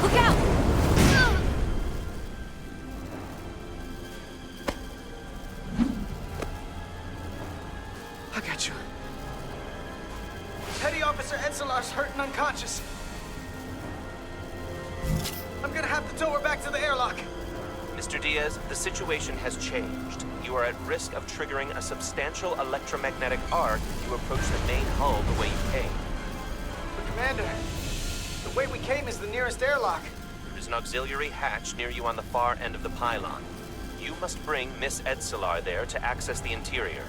Look out! I got you. Petty Officer Ensilar's hurt and unconscious. I'm gonna have to tow her back to the airlock. Mr. Diaz, the situation has changed. You are at risk of triggering a substantial electromagnetic arc if you approach the main hull the way you came. But Commander, the way we came is the nearest airlock. There is an auxiliary hatch near you on the far end of the pylon. You must bring Miss Ensilar there to access the interior.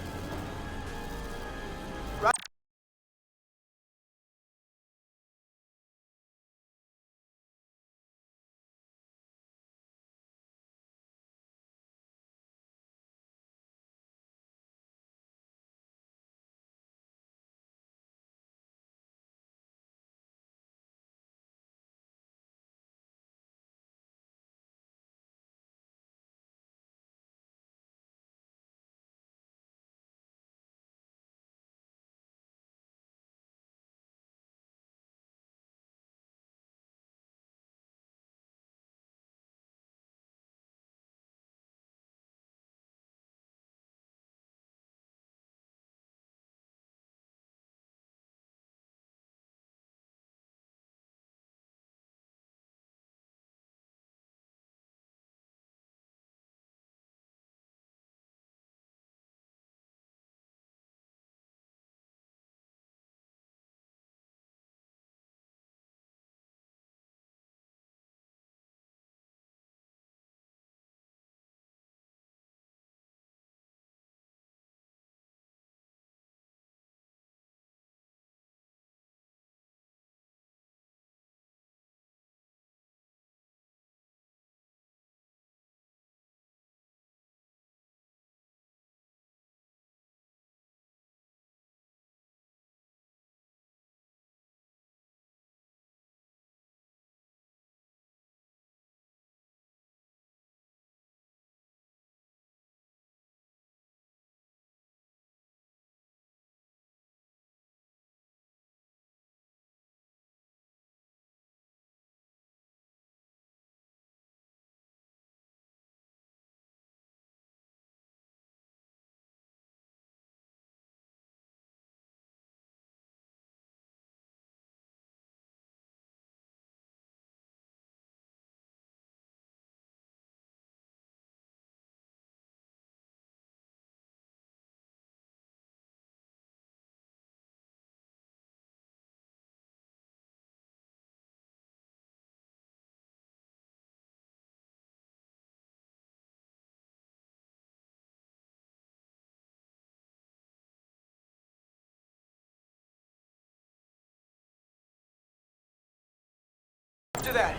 After that.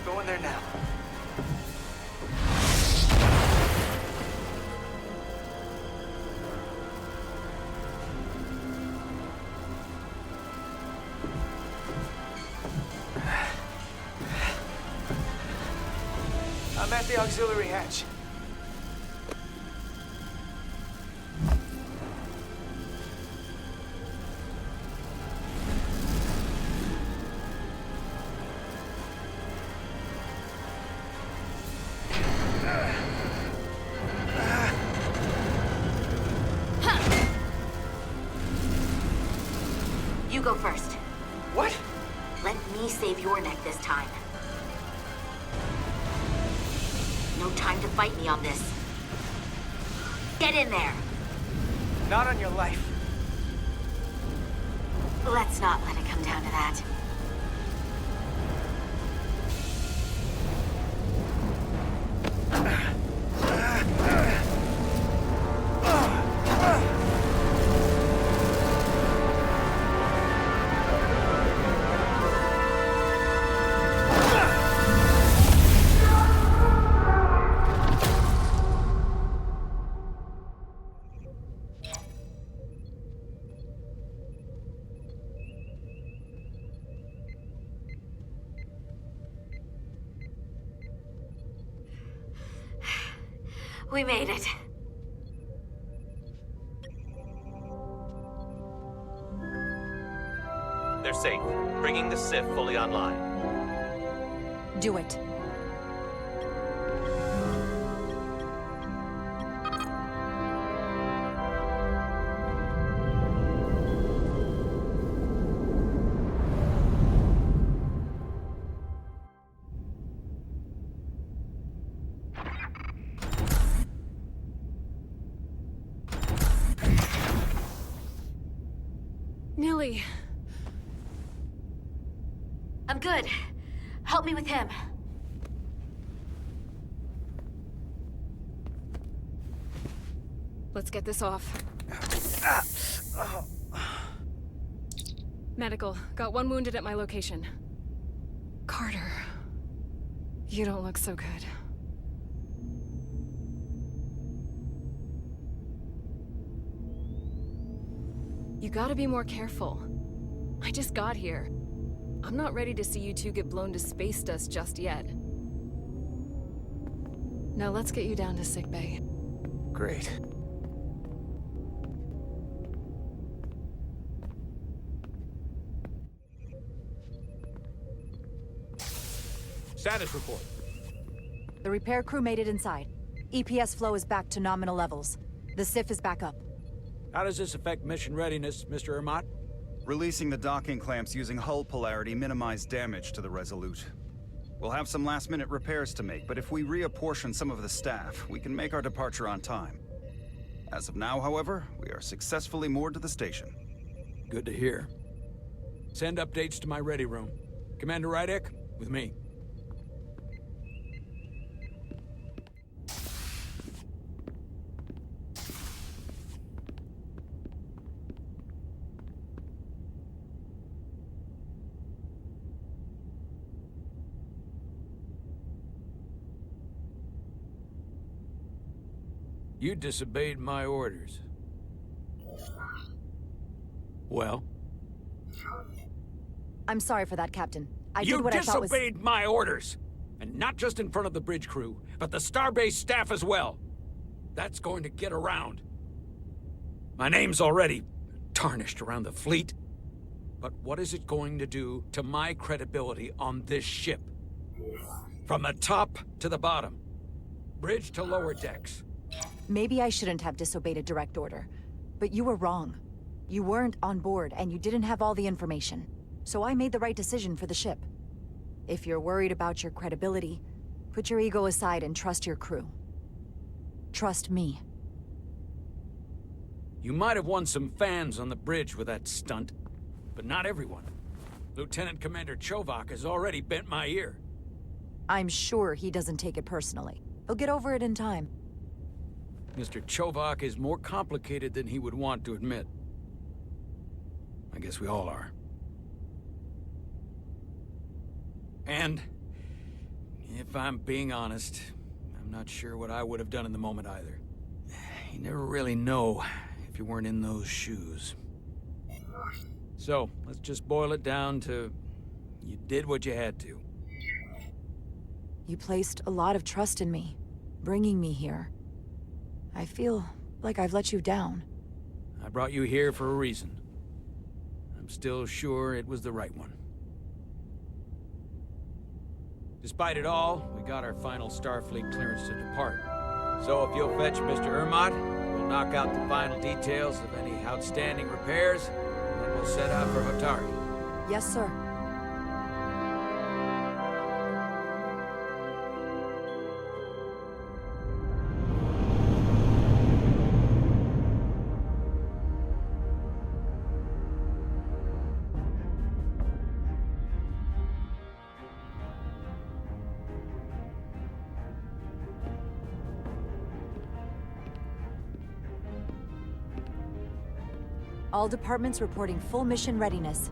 Go in there now. I'm at the auxiliary hatch. You go first. What? Let me save your neck this time. No time to fight me on this. Get in there. Not on your life. Let's not let it come down to that. We made it. They're safe, bringing the Sif fully online. Do it. Nilly. I'm good. Help me with him. Let's get this off. Medical. Got one wounded at my location. Carter. You don't look so good. You gotta be more careful. I just got here. I'm not ready to see you two get blown to space dust just yet. Now let's get you down to sickbay. Great. Status report. The repair crew made it inside. EPS flow is back to nominal levels. The SIF is back up. How does this affect mission readiness, Mr. Ermot? Releasing the docking clamps using hull polarity minimized damage to the Resolute. We'll have some last-minute repairs to make, but if we reapportion some of the staff, we can make our departure on time. As of now, however, we are successfully moored to the station. Good to hear. Send updates to my ready room. Commander Rydek, with me. You disobeyed my orders. Well? I'm sorry for that, Captain. I did what I thought was... You disobeyed my orders! And not just in front of the bridge crew, but the Starbase staff as well. That's going to get around. My name's already tarnished around the fleet. But what is it going to do to my credibility on this ship? From the top to the bottom. Bridge to lower decks. Maybe I shouldn't have disobeyed a direct order, but you were wrong. You weren't on board, and you didn't have all the information. So I made the right decision for the ship. If you're worried about your credibility, put your ego aside and trust your crew. Trust me. You might have won some fans on the bridge with that stunt, but not everyone. Lieutenant Commander Chovak has already bent my ear. I'm sure he doesn't take it personally. He'll get over it in time. Mr. Chovak is more complicated than he would want to admit. I guess we all are. And if I'm being honest, I'm not sure what I would have done in the moment either. You never really know if you weren't in those shoes. So, let's just boil it down to you did what you had to. You placed a lot of trust in me, bringing me here. I feel like I've let you down. I brought you here for a reason. I'm still sure it was the right one. Despite it all, we got our final Starfleet clearance to depart. So if you'll fetch Mr. Ermot, we'll knock out the final details of any outstanding repairs, and then we'll set out for Hotari. Yes, sir. All departments reporting full mission readiness.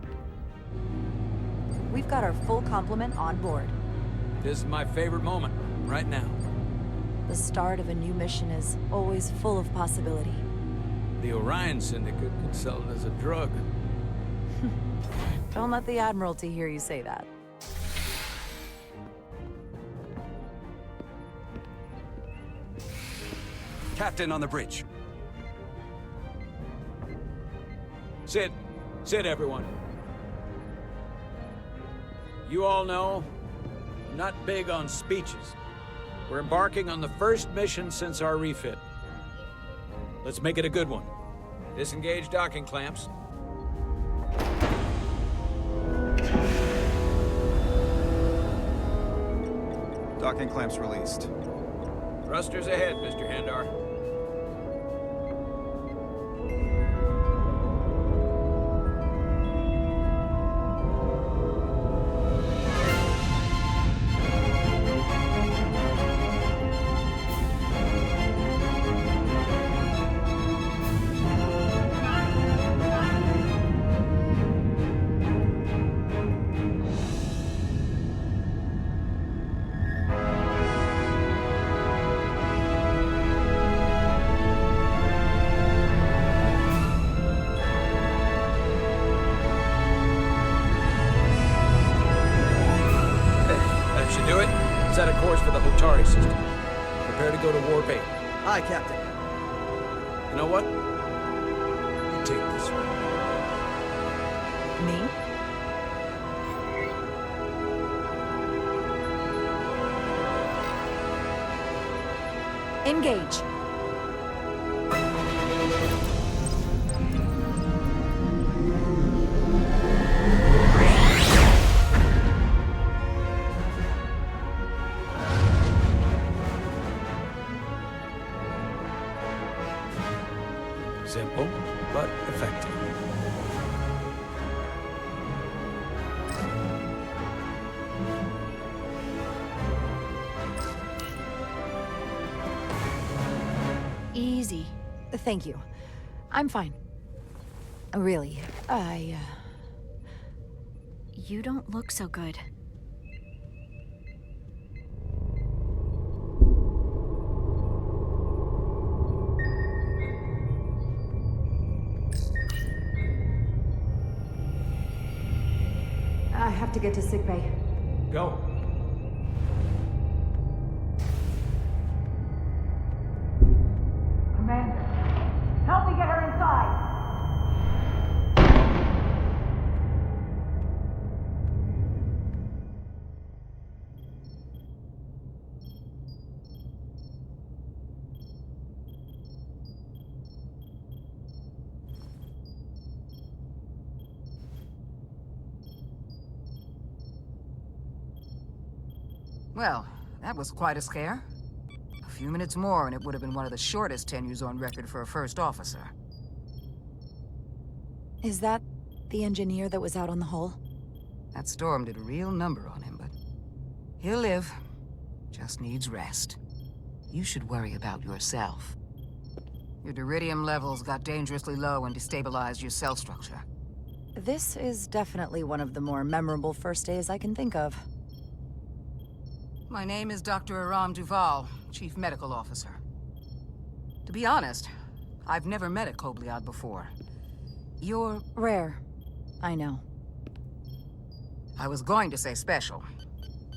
We've got our full complement on board. This is my favorite moment, right now. The start of a new mission is always full of possibility. The Orion Syndicate could sell it as a drug. Don't let the Admiralty hear you say that. Captain on the bridge. Sit. Sit, everyone. You all know, I'm not big on speeches. We're embarking on the first mission since our refit. Let's make it a good one. Disengage docking clamps. Docking clamps released. Thrusters ahead, Mr. Handar. Set a course for the Hotari system. Prepare to go to Warp 8. Aye, Captain. You know what? You take this one. Me? Engage. Simple, but effective. Easy. Thank you. I'm fine. Really, You don't look so good. I have to get to sickbay. Go. Commander, help me get her inside! Well, that was quite a scare. A few minutes more and it would have been one of the shortest tenures on record for a first officer. Is that the engineer that was out on the hull? That storm did a real number on him, but he'll live. Just needs rest. You should worry about yourself. Your deridium levels got dangerously low and destabilized your cell structure. This is definitely one of the more memorable first days I can think of. My name is Dr. Aram Duval, Chief Medical Officer. To be honest, I've never met a Kobliad before. You're... Rare. I know. I was going to say special.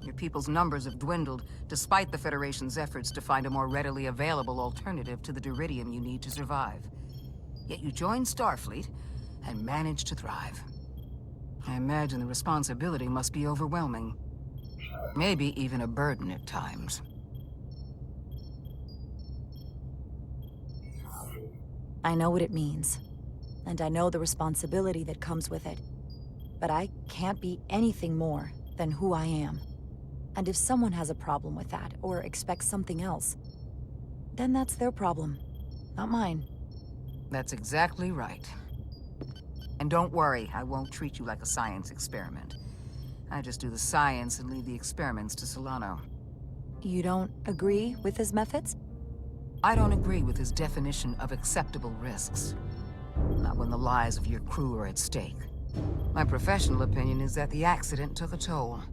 Your people's numbers have dwindled, despite the Federation's efforts to find a more readily available alternative to the Duridium you need to survive. Yet you joined Starfleet, and managed to thrive. I imagine the responsibility must be overwhelming. Maybe even a burden at times. I know what it means. And I know the responsibility that comes with it. But I can't be anything more than who I am. And if someone has a problem with that, or expects something else, then that's their problem, not mine. That's exactly right. And don't worry, I won't treat you like a science experiment. I just do the science and leave the experiments to Solano. You don't agree with his methods? I don't agree with his definition of acceptable risks. Not when the lives of your crew are at stake. My professional opinion is that the accident took a toll.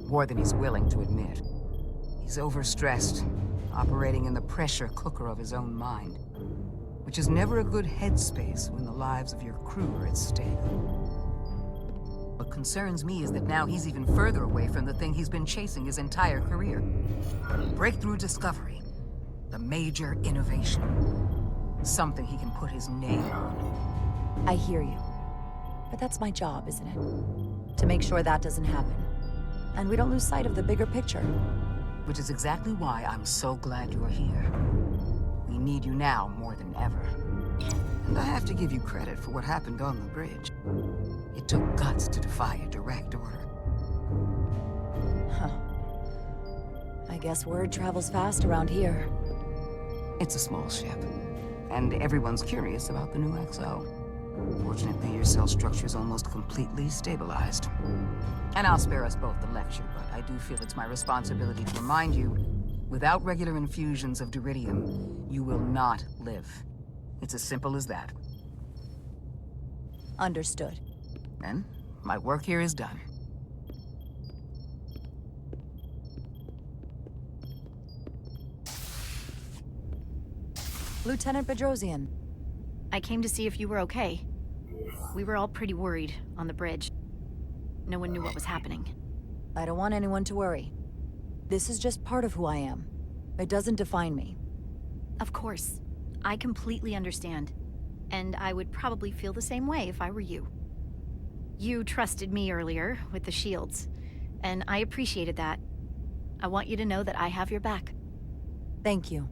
More than he's willing to admit. He's overstressed, operating in the pressure cooker of his own mind. Which is never a good headspace when the lives of your crew are at stake. What concerns me is that now he's even further away from the thing he's been chasing his entire career. Breakthrough discovery. The major innovation. Something he can put his name on. I hear you. But that's my job, isn't it? To make sure that doesn't happen. And we don't lose sight of the bigger picture. Which is exactly why I'm so glad you're here. We need you now more than ever. And I have to give you credit for what happened on the bridge. It took guts to defy a direct order. Huh. I guess word travels fast around here. It's a small ship. And everyone's curious about the new XO. Fortunately, your cell structure is almost completely stabilized. And I'll spare us both the lecture, but I do feel it's my responsibility to remind you, without regular infusions of Duridium, you will not live. It's as simple as that. Understood. Then, my work here is done. Lieutenant Bedrosian. I came to see if you were okay. We were all pretty worried on the bridge. No one knew what was happening. I don't want anyone to worry. This is just part of who I am. It doesn't define me. Of course. I completely understand. And I would probably feel the same way if I were you. You trusted me earlier with the shields, and I appreciated that. I want you to know that I have your back. Thank you.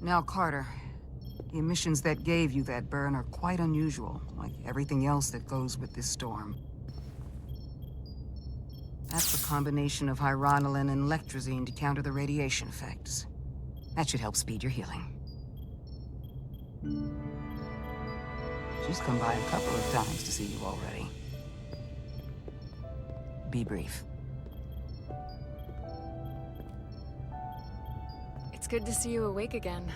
Now, Carter, the emissions that gave you that burn are quite unusual, like everything else that goes with this storm. That's a combination of hyronolin and lectrozine to counter the radiation effects. That should help speed your healing. She's come by a couple of times to see you already. Be brief. It's good to see you awake again.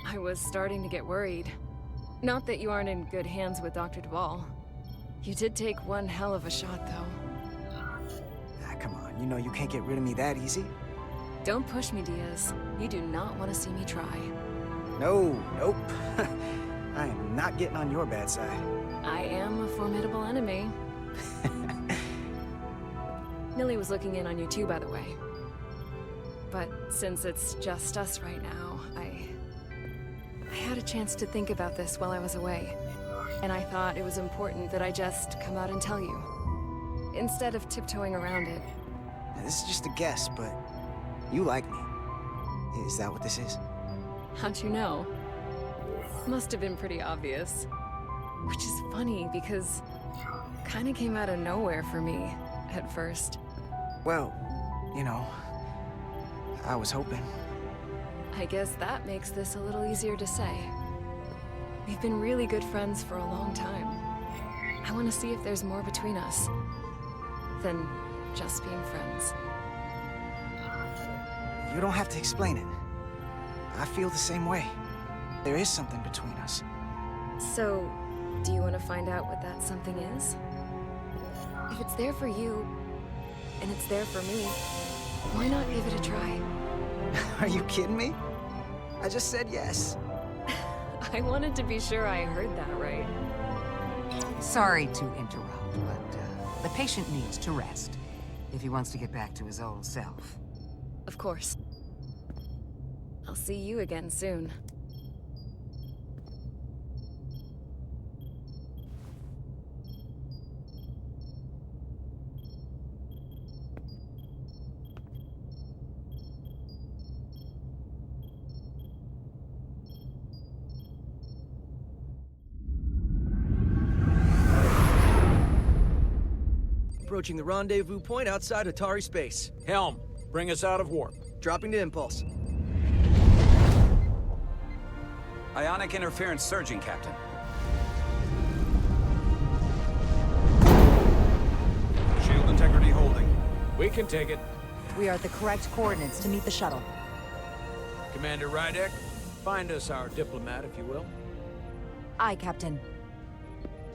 I was starting to get worried. Not that you aren't in good hands with Dr. Duval. You did take one hell of a shot, though. Ah, come on. You know you can't get rid of me that easy. Don't push me, Diaz. You do not want to see me try. No, nope. I am not getting on your bad side. I am a formidable enemy. Millie was looking in on you too, by the way. But since it's just us right now, I had a chance to think about this while I was away. And I thought it was important that I just come out and tell you, instead of tiptoeing around it. Now, this is just a guess, but you like me. Is that what this is? How'd you know? Must have been pretty obvious. Which is funny, because it kinda came out of nowhere for me, at first. Well, you know, I was hoping. I guess that makes this a little easier to say. We've been really good friends for a long time. I want to see if there's more between us than just being friends. You don't have to explain it. I feel the same way. There is something between us. So, do you want to find out what that something is? If it's there for you, and it's there for me, why not give it a try? Are you kidding me? I just said yes. I wanted to be sure I heard that right. Sorry to interrupt, but the patient needs to rest if he wants to get back to his old self. Of course. I'll see you again soon. Approaching the rendezvous point outside Atari space. Helm, bring us out of warp. Dropping to impulse. Ionic interference surging, Captain. Shield integrity holding. We can take it. We are at the correct coordinates to meet the shuttle. Commander Rydek, find us our diplomat, if you will. Aye, Captain.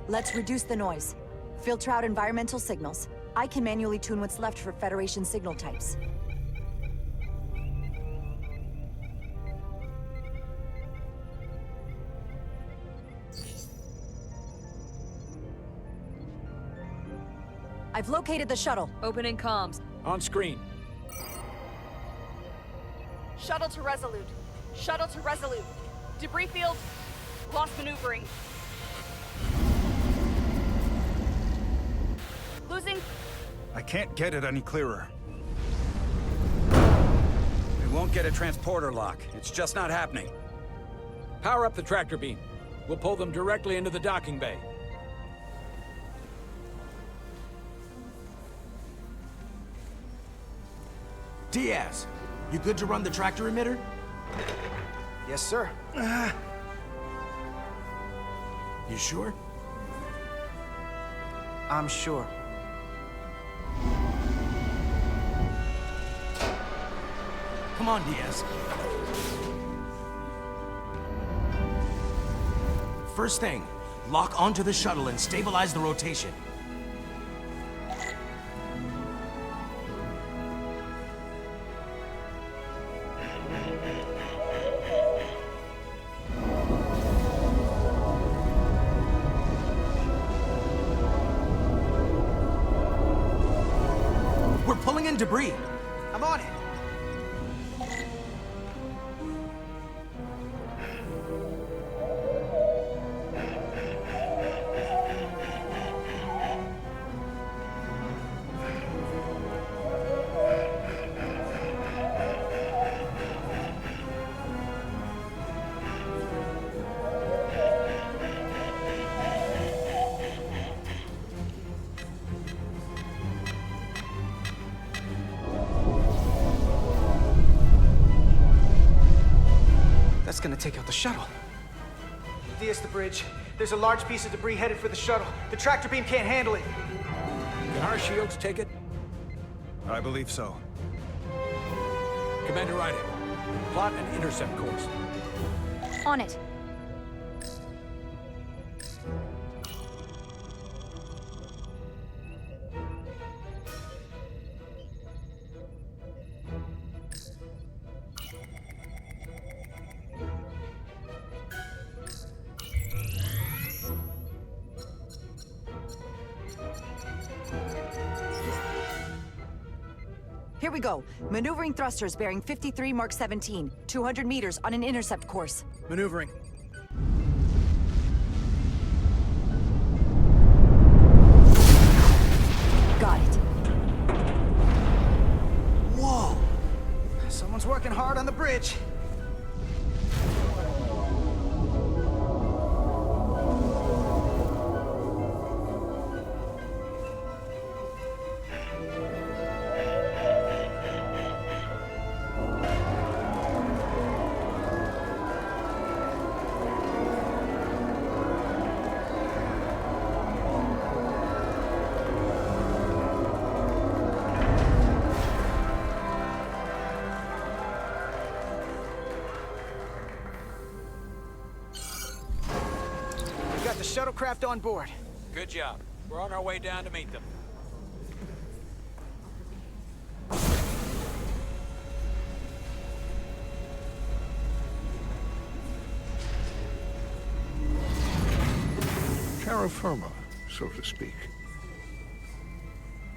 Let's reduce the noise. Filter out environmental signals. I can manually tune what's left for Federation signal types. I've located the shuttle. Opening comms. On screen. Shuttle to Resolute. Shuttle to Resolute. Debris field. Lost maneuvering. Losing. I can't get it any clearer. We won't get a transporter lock. It's just not happening. Power up the tractor beam. We'll pull them directly into the docking bay. Diaz, you good to run the tractor emitter? Yes, sir. You sure? I'm sure. Come on, Diaz. First thing, lock onto the shuttle and stabilize the rotation. We're pulling in debris. I'm on it. That's gonna take out the shuttle. Diaz, the bridge. There's a large piece of debris headed for the shuttle. The tractor beam can't handle it. Can our shields take it? I believe so. Commander Rydek, plot an intercept course. On it. Here we go. Maneuvering thrusters bearing 53 Mark 17, 200 meters on an intercept course. Maneuvering. Got it. Whoa! Someone's working hard on the bridge. got the shuttlecraft on board. Good job. We're on our way down to meet them. Terra firma, so to speak.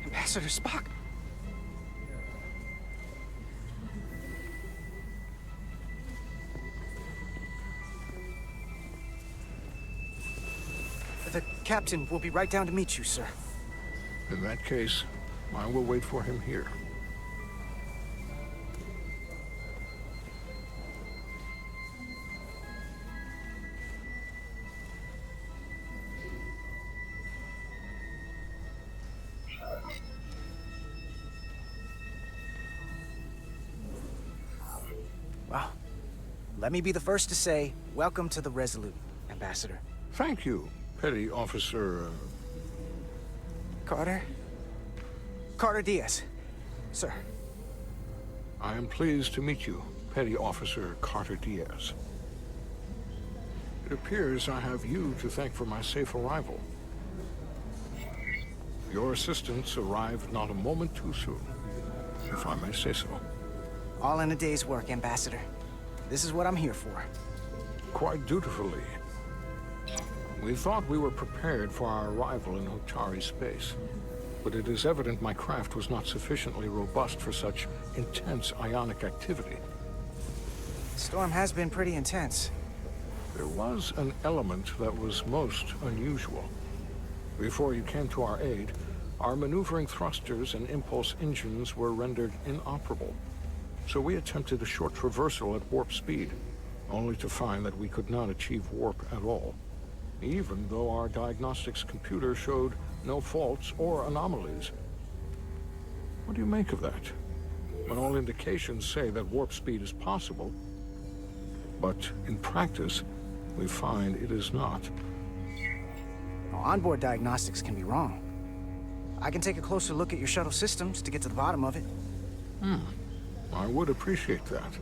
Ambassador Spock? The captain will be right down to meet you, sir. In that case, I will wait for him here. Well, let me be the first to say, welcome to the Resolute, Ambassador. Thank you, Petty Officer... Carter? Carter Diaz. Sir. I am pleased to meet you, Petty Officer Carter Diaz. It appears I have you to thank for my safe arrival. Your assistance arrived not a moment too soon, if I may say so. All in a day's work, Ambassador. This is what I'm here for. Quite dutifully. We thought we were prepared for our arrival in Hotari space, but it is evident my craft was not sufficiently robust for such intense ionic activity. The storm has been pretty intense. There was an element that was most unusual. Before you came to our aid, our maneuvering thrusters and impulse engines were rendered inoperable. So we attempted a short traversal at warp speed, only to find that we could not achieve warp at all, even though our diagnostics computer showed no faults or anomalies. What do you make of that? When all indications say that warp speed is possible, but in practice, we find it is not. Well, onboard diagnostics can be wrong. I can take a closer look at your shuttle systems to get to the bottom of it. I would appreciate that.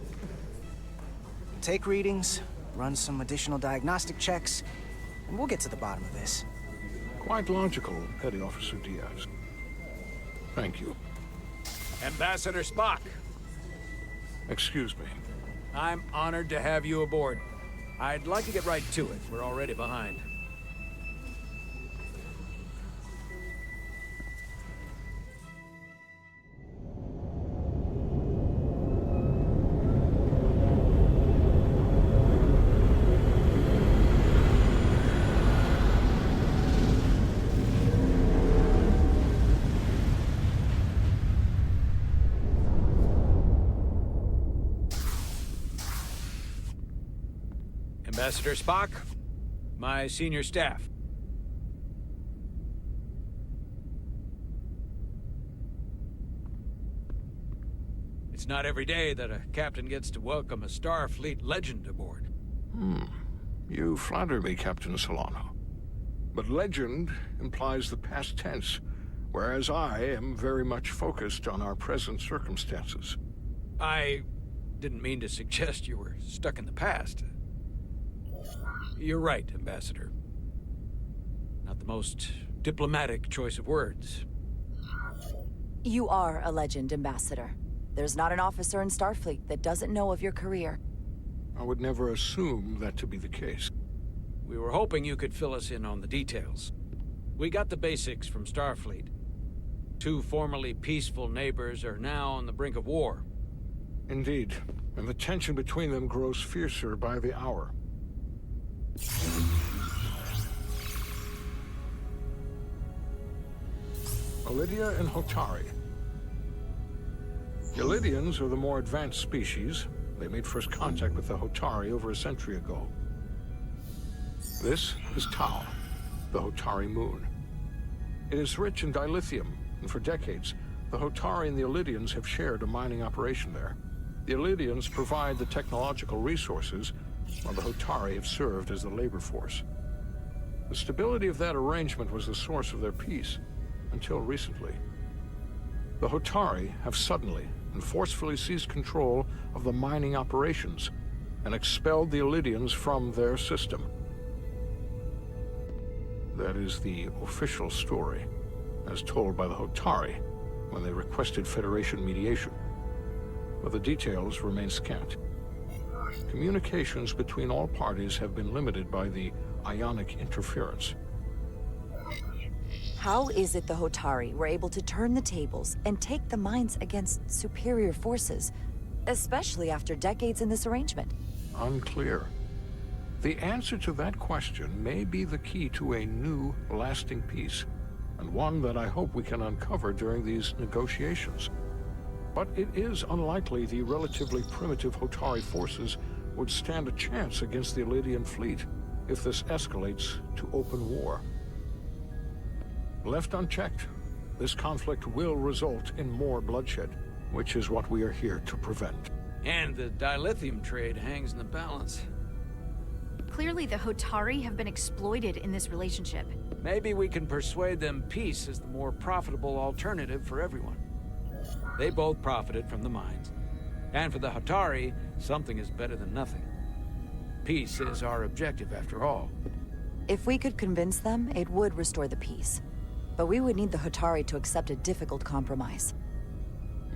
Take readings, run some additional diagnostic checks, and we'll get to the bottom of this. Quite logical, Petty Officer Diaz. Thank you. Ambassador Spock. Excuse me. I'm honored to have you aboard. I'd like to get right to it. We're already behind. Ambassador Spock, my senior staff. It's not every day that a captain gets to welcome a Starfleet legend aboard. You flatter me, Captain Solano. But legend implies the past tense, whereas I am very much focused on our present circumstances. I didn't mean to suggest you were stuck in the past. You're right, Ambassador. Not the most diplomatic choice of words. You are a legend, Ambassador. There's not an officer in Starfleet that doesn't know of your career. I would never assume that to be the case. We were hoping you could fill us in on the details. We got the basics from Starfleet. Two formerly peaceful neighbors are now on the brink of war. Indeed, and the tension between them grows fiercer by the hour. Elydia and Hotari. The Elydians are the more advanced species. They made first contact with the Hotari over a century ago. This is Tau, the Hotari moon. It is rich in dilithium, and for decades, the Hotari and the Elydians have shared a mining operation there. The Elydians provide the technological resources, while the Hotari have served as the labor force. The stability of that arrangement was the source of their peace, until recently. The Hotari have suddenly and forcefully seized control of the mining operations and expelled the Elydians from their system. That is the official story, as told by the Hotari when they requested Federation mediation. But the details remain scant. Communications between all parties have been limited by the ionic interference. How is it the Hotari were able to turn the tables and take the mines against superior forces, especially after decades in this arrangement? Unclear. The answer to that question may be the key to a new, lasting peace, and one that I hope we can uncover during these negotiations. But it is unlikely the relatively primitive Hotari forces would stand a chance against the Elydian fleet if this escalates to open war. Left unchecked, this conflict will result in more bloodshed, which is what we are here to prevent. And the dilithium trade hangs in the balance. Clearly, the Hotari have been exploited in this relationship. Maybe we can persuade them peace is the more profitable alternative for everyone. They both profited from the mines. And for the Hotari, something is better than nothing. Peace is our objective, after all. If we could convince them, it would restore the peace. But we would need the Hotari to accept a difficult compromise.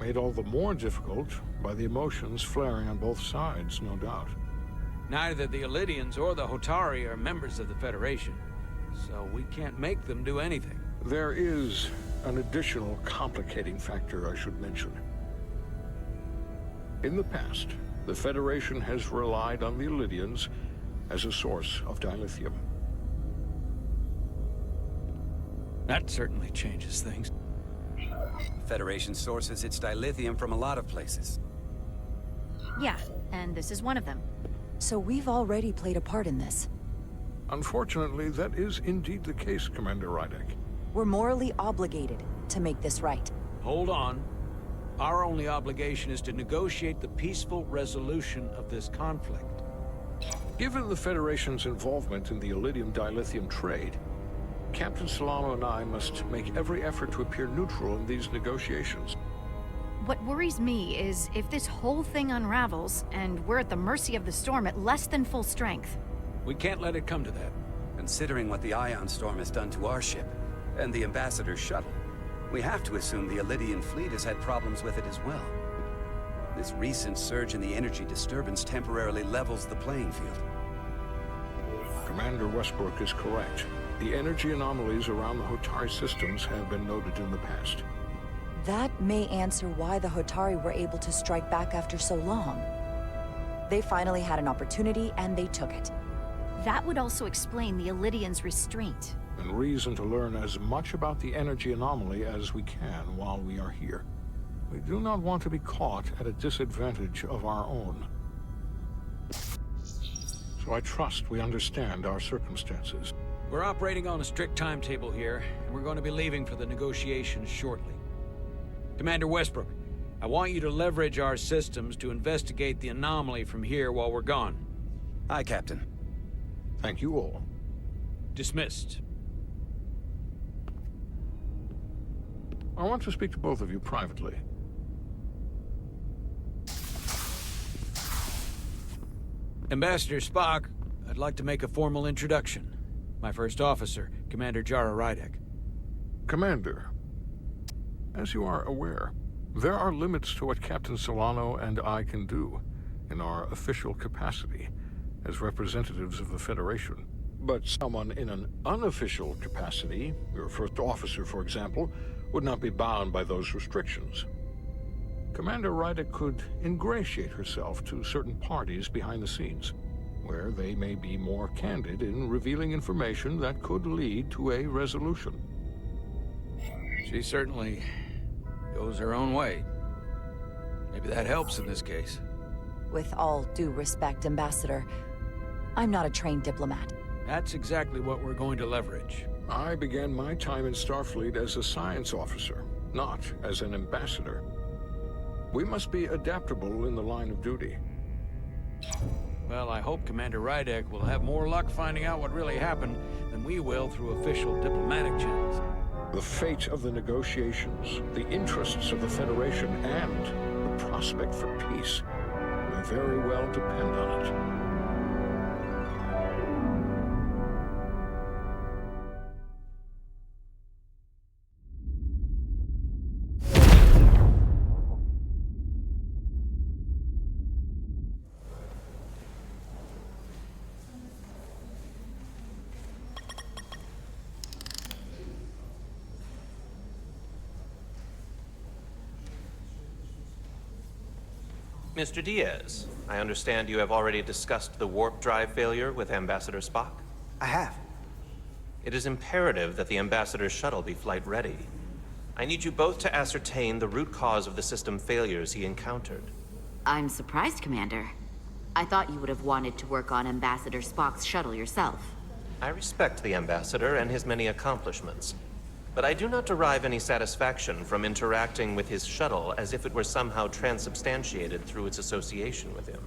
Made all the more difficult by the emotions flaring on both sides, no doubt. Neither the Elydians or the Hotari are members of the Federation, so we can't make them do anything. There is an additional complicating factor I should mention. In the past, the Federation has relied on the Elydians as a source of dilithium. That certainly changes things. The Federation sources its dilithium from a lot of places. Yeah, and this is one of them. So we've already played a part in this. Unfortunately, that is indeed the case, Commander Rydek. We're morally obligated to make this right. Hold on. Our only obligation is to negotiate the peaceful resolution of this conflict. Given the Federation's involvement in the Elydium dilithium trade, Captain Solano and I must make every effort to appear neutral in these negotiations. What worries me is if this whole thing unravels, and we're at the mercy of the storm at less than full strength. We can't let it come to that. Considering what the Ion Storm has done to our ship, and the Ambassador's shuttle, we have to assume the Elydian fleet has had problems with it as well. This recent surge in the energy disturbance temporarily levels the playing field. Commander Westbrook is correct. The energy anomalies around the Hotari systems have been noted in the past. That may answer why the Hotari were able to strike back after so long. They finally had an opportunity, and they took it. That would also explain the Elydians' restraint. And reason to learn as much about the energy anomaly as we can while we are here. We do not want to be caught at a disadvantage of our own. So I trust we understand our circumstances. We're operating on a strict timetable here, and we're going to be leaving for the negotiations shortly. Commander Westbrook, I want you to leverage our systems to investigate the anomaly from here while we're gone. Aye, Captain. Thank you all. Dismissed. I want to speak to both of you privately. Ambassador Spock, I'd like to make a formal introduction. My first officer, Commander Jara Rydek. Commander, as you are aware, there are limits to what Captain Solano and I can do in our official capacity as representatives of the Federation. But someone in an unofficial capacity, your first officer, for example, would not be bound by those restrictions. Commander Rydek could ingratiate herself to certain parties behind the scenes, where they may be more candid in revealing information that could lead to a resolution. She certainly goes her own way. Maybe that helps in this case. With all due respect, Ambassador, I'm not a trained diplomat. That's exactly what we're going to leverage. I began my time in Starfleet as a science officer, not as an ambassador. We must be adaptable in the line of duty. Well, I hope Commander Rydek will have more luck finding out what really happened than we will through official diplomatic channels. The fate of the negotiations, the interests of the Federation, and the prospect for peace may very well depend on it. Mr. Diaz, I understand you have already discussed the warp drive failure with Ambassador Spock? I have. It is imperative that the Ambassador's shuttle be flight ready. I need you both to ascertain the root cause of the system failures he encountered. I'm surprised, Commander. I thought you would have wanted to work on Ambassador Spock's shuttle yourself. I respect the Ambassador and his many accomplishments, but I do not derive any satisfaction from interacting with his shuttle as if it were somehow transubstantiated through its association with him.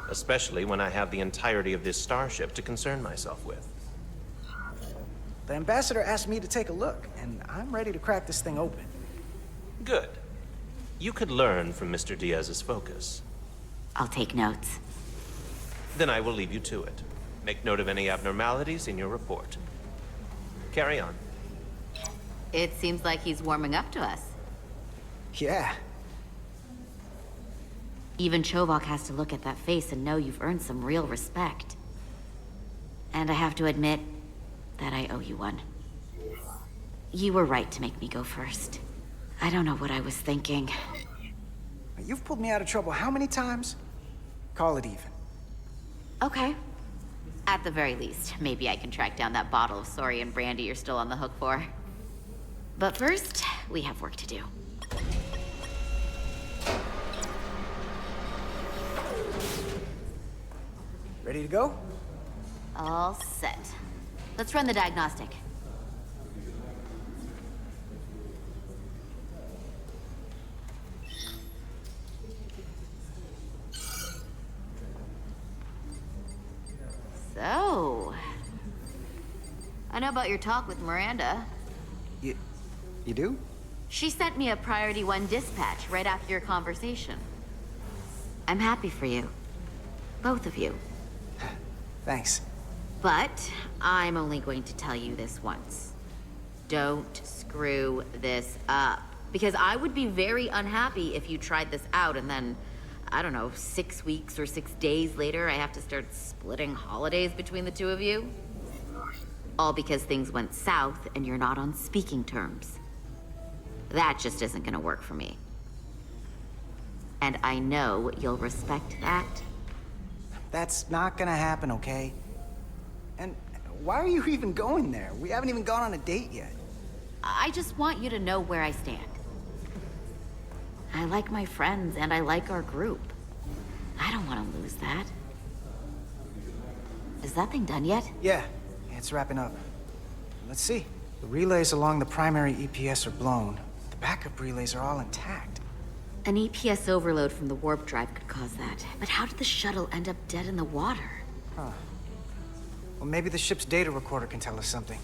Especially when I have the entirety of this starship to concern myself with. The Ambassador asked me to take a look, and I'm ready to crack this thing open. Good. You could learn from Mr. Diaz's focus. I'll take notes. Then I will leave you to it. Make note of any abnormalities in your report. Carry on. It seems like he's warming up to us. Yeah. Even Chovok has to look at that face and know you've earned some real respect. And I have to admit that I owe you one. You were right to make me go first. I don't know what I was thinking. You've pulled me out of trouble how many times? Call it even. Okay. At the very least, maybe I can track down that bottle of Saurian brandy you're still on the hook for. But first, we have work to do. Ready to go? All set. Let's run the diagnostic. So, I know about your talk with Miranda. You do? She sent me a Priority 1 dispatch right after your conversation. I'm happy for you. Both of you. Thanks. But I'm only going to tell you this once. Don't screw this up. Because I would be very unhappy if you tried this out and then, I don't know, 6 weeks or 6 days later, I have to start splitting holidays between the two of you. All because things went south and you're not on speaking terms. That just isn't gonna work for me. And I know you'll respect that. That's not gonna happen, okay? And why are you even going there? We haven't even gone on a date yet. I just want you to know where I stand. I like my friends and I like our group. I don't want to lose that. Is that thing done yet? Yeah, it's wrapping up. Let's see. The relays along the primary EPS are blown. The backup relays are all intact. An EPS overload from the warp drive could cause that. But how did the shuttle end up dead in the water? Huh. Well, maybe the ship's data recorder can tell us something.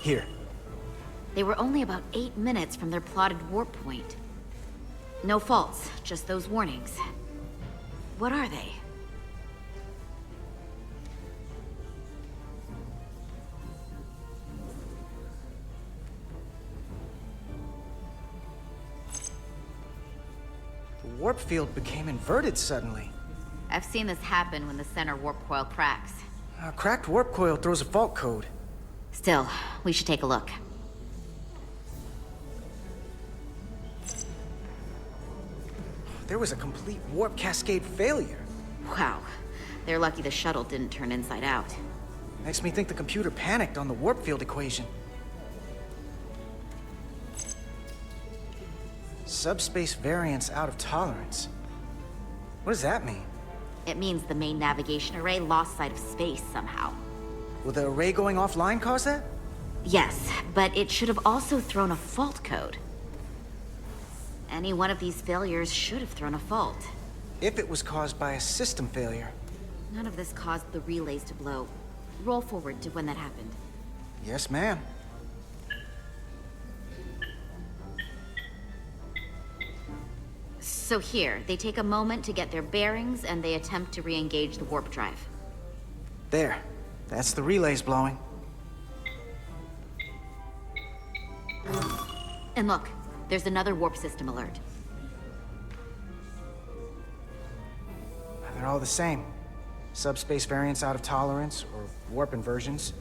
Here. They were only about 8 minutes from their plotted warp point. No faults, just those warnings. What are they? The warp field became inverted suddenly. I've seen this happen when the center warp coil cracks. A cracked warp coil throws a fault code. Still, we should take a look. There was a complete warp cascade failure. Wow. They're lucky the shuttle didn't turn inside out. Makes me think the computer panicked on the warp field equation. Subspace variance out of tolerance. What does that mean? It means the main navigation array lost sight of space somehow. Will the array going offline cause that? Yes, but it should have also thrown a fault code. Any one of these failures should have thrown a fault. If it was caused by a system failure. None of this caused the relays to blow. Roll forward to when that happened. Yes, ma'am. So here, they take a moment to get their bearings and they attempt to re-engage the warp drive. There. That's the relays blowing. And look, there's another warp system alert. They're all the same. Subspace variance out of tolerance, or warp inversions.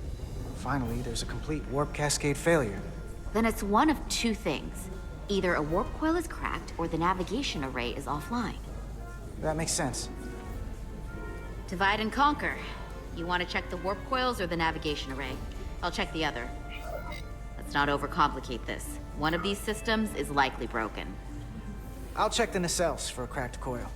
Finally, there's a complete warp cascade failure. Then it's one of two things. Either a warp coil is cracked, or the navigation array is offline. That makes sense. Divide and conquer. You want to check the warp coils or the navigation array? I'll check the other. Let's not overcomplicate this. One of these systems is likely broken. I'll check the nacelles for a cracked coil.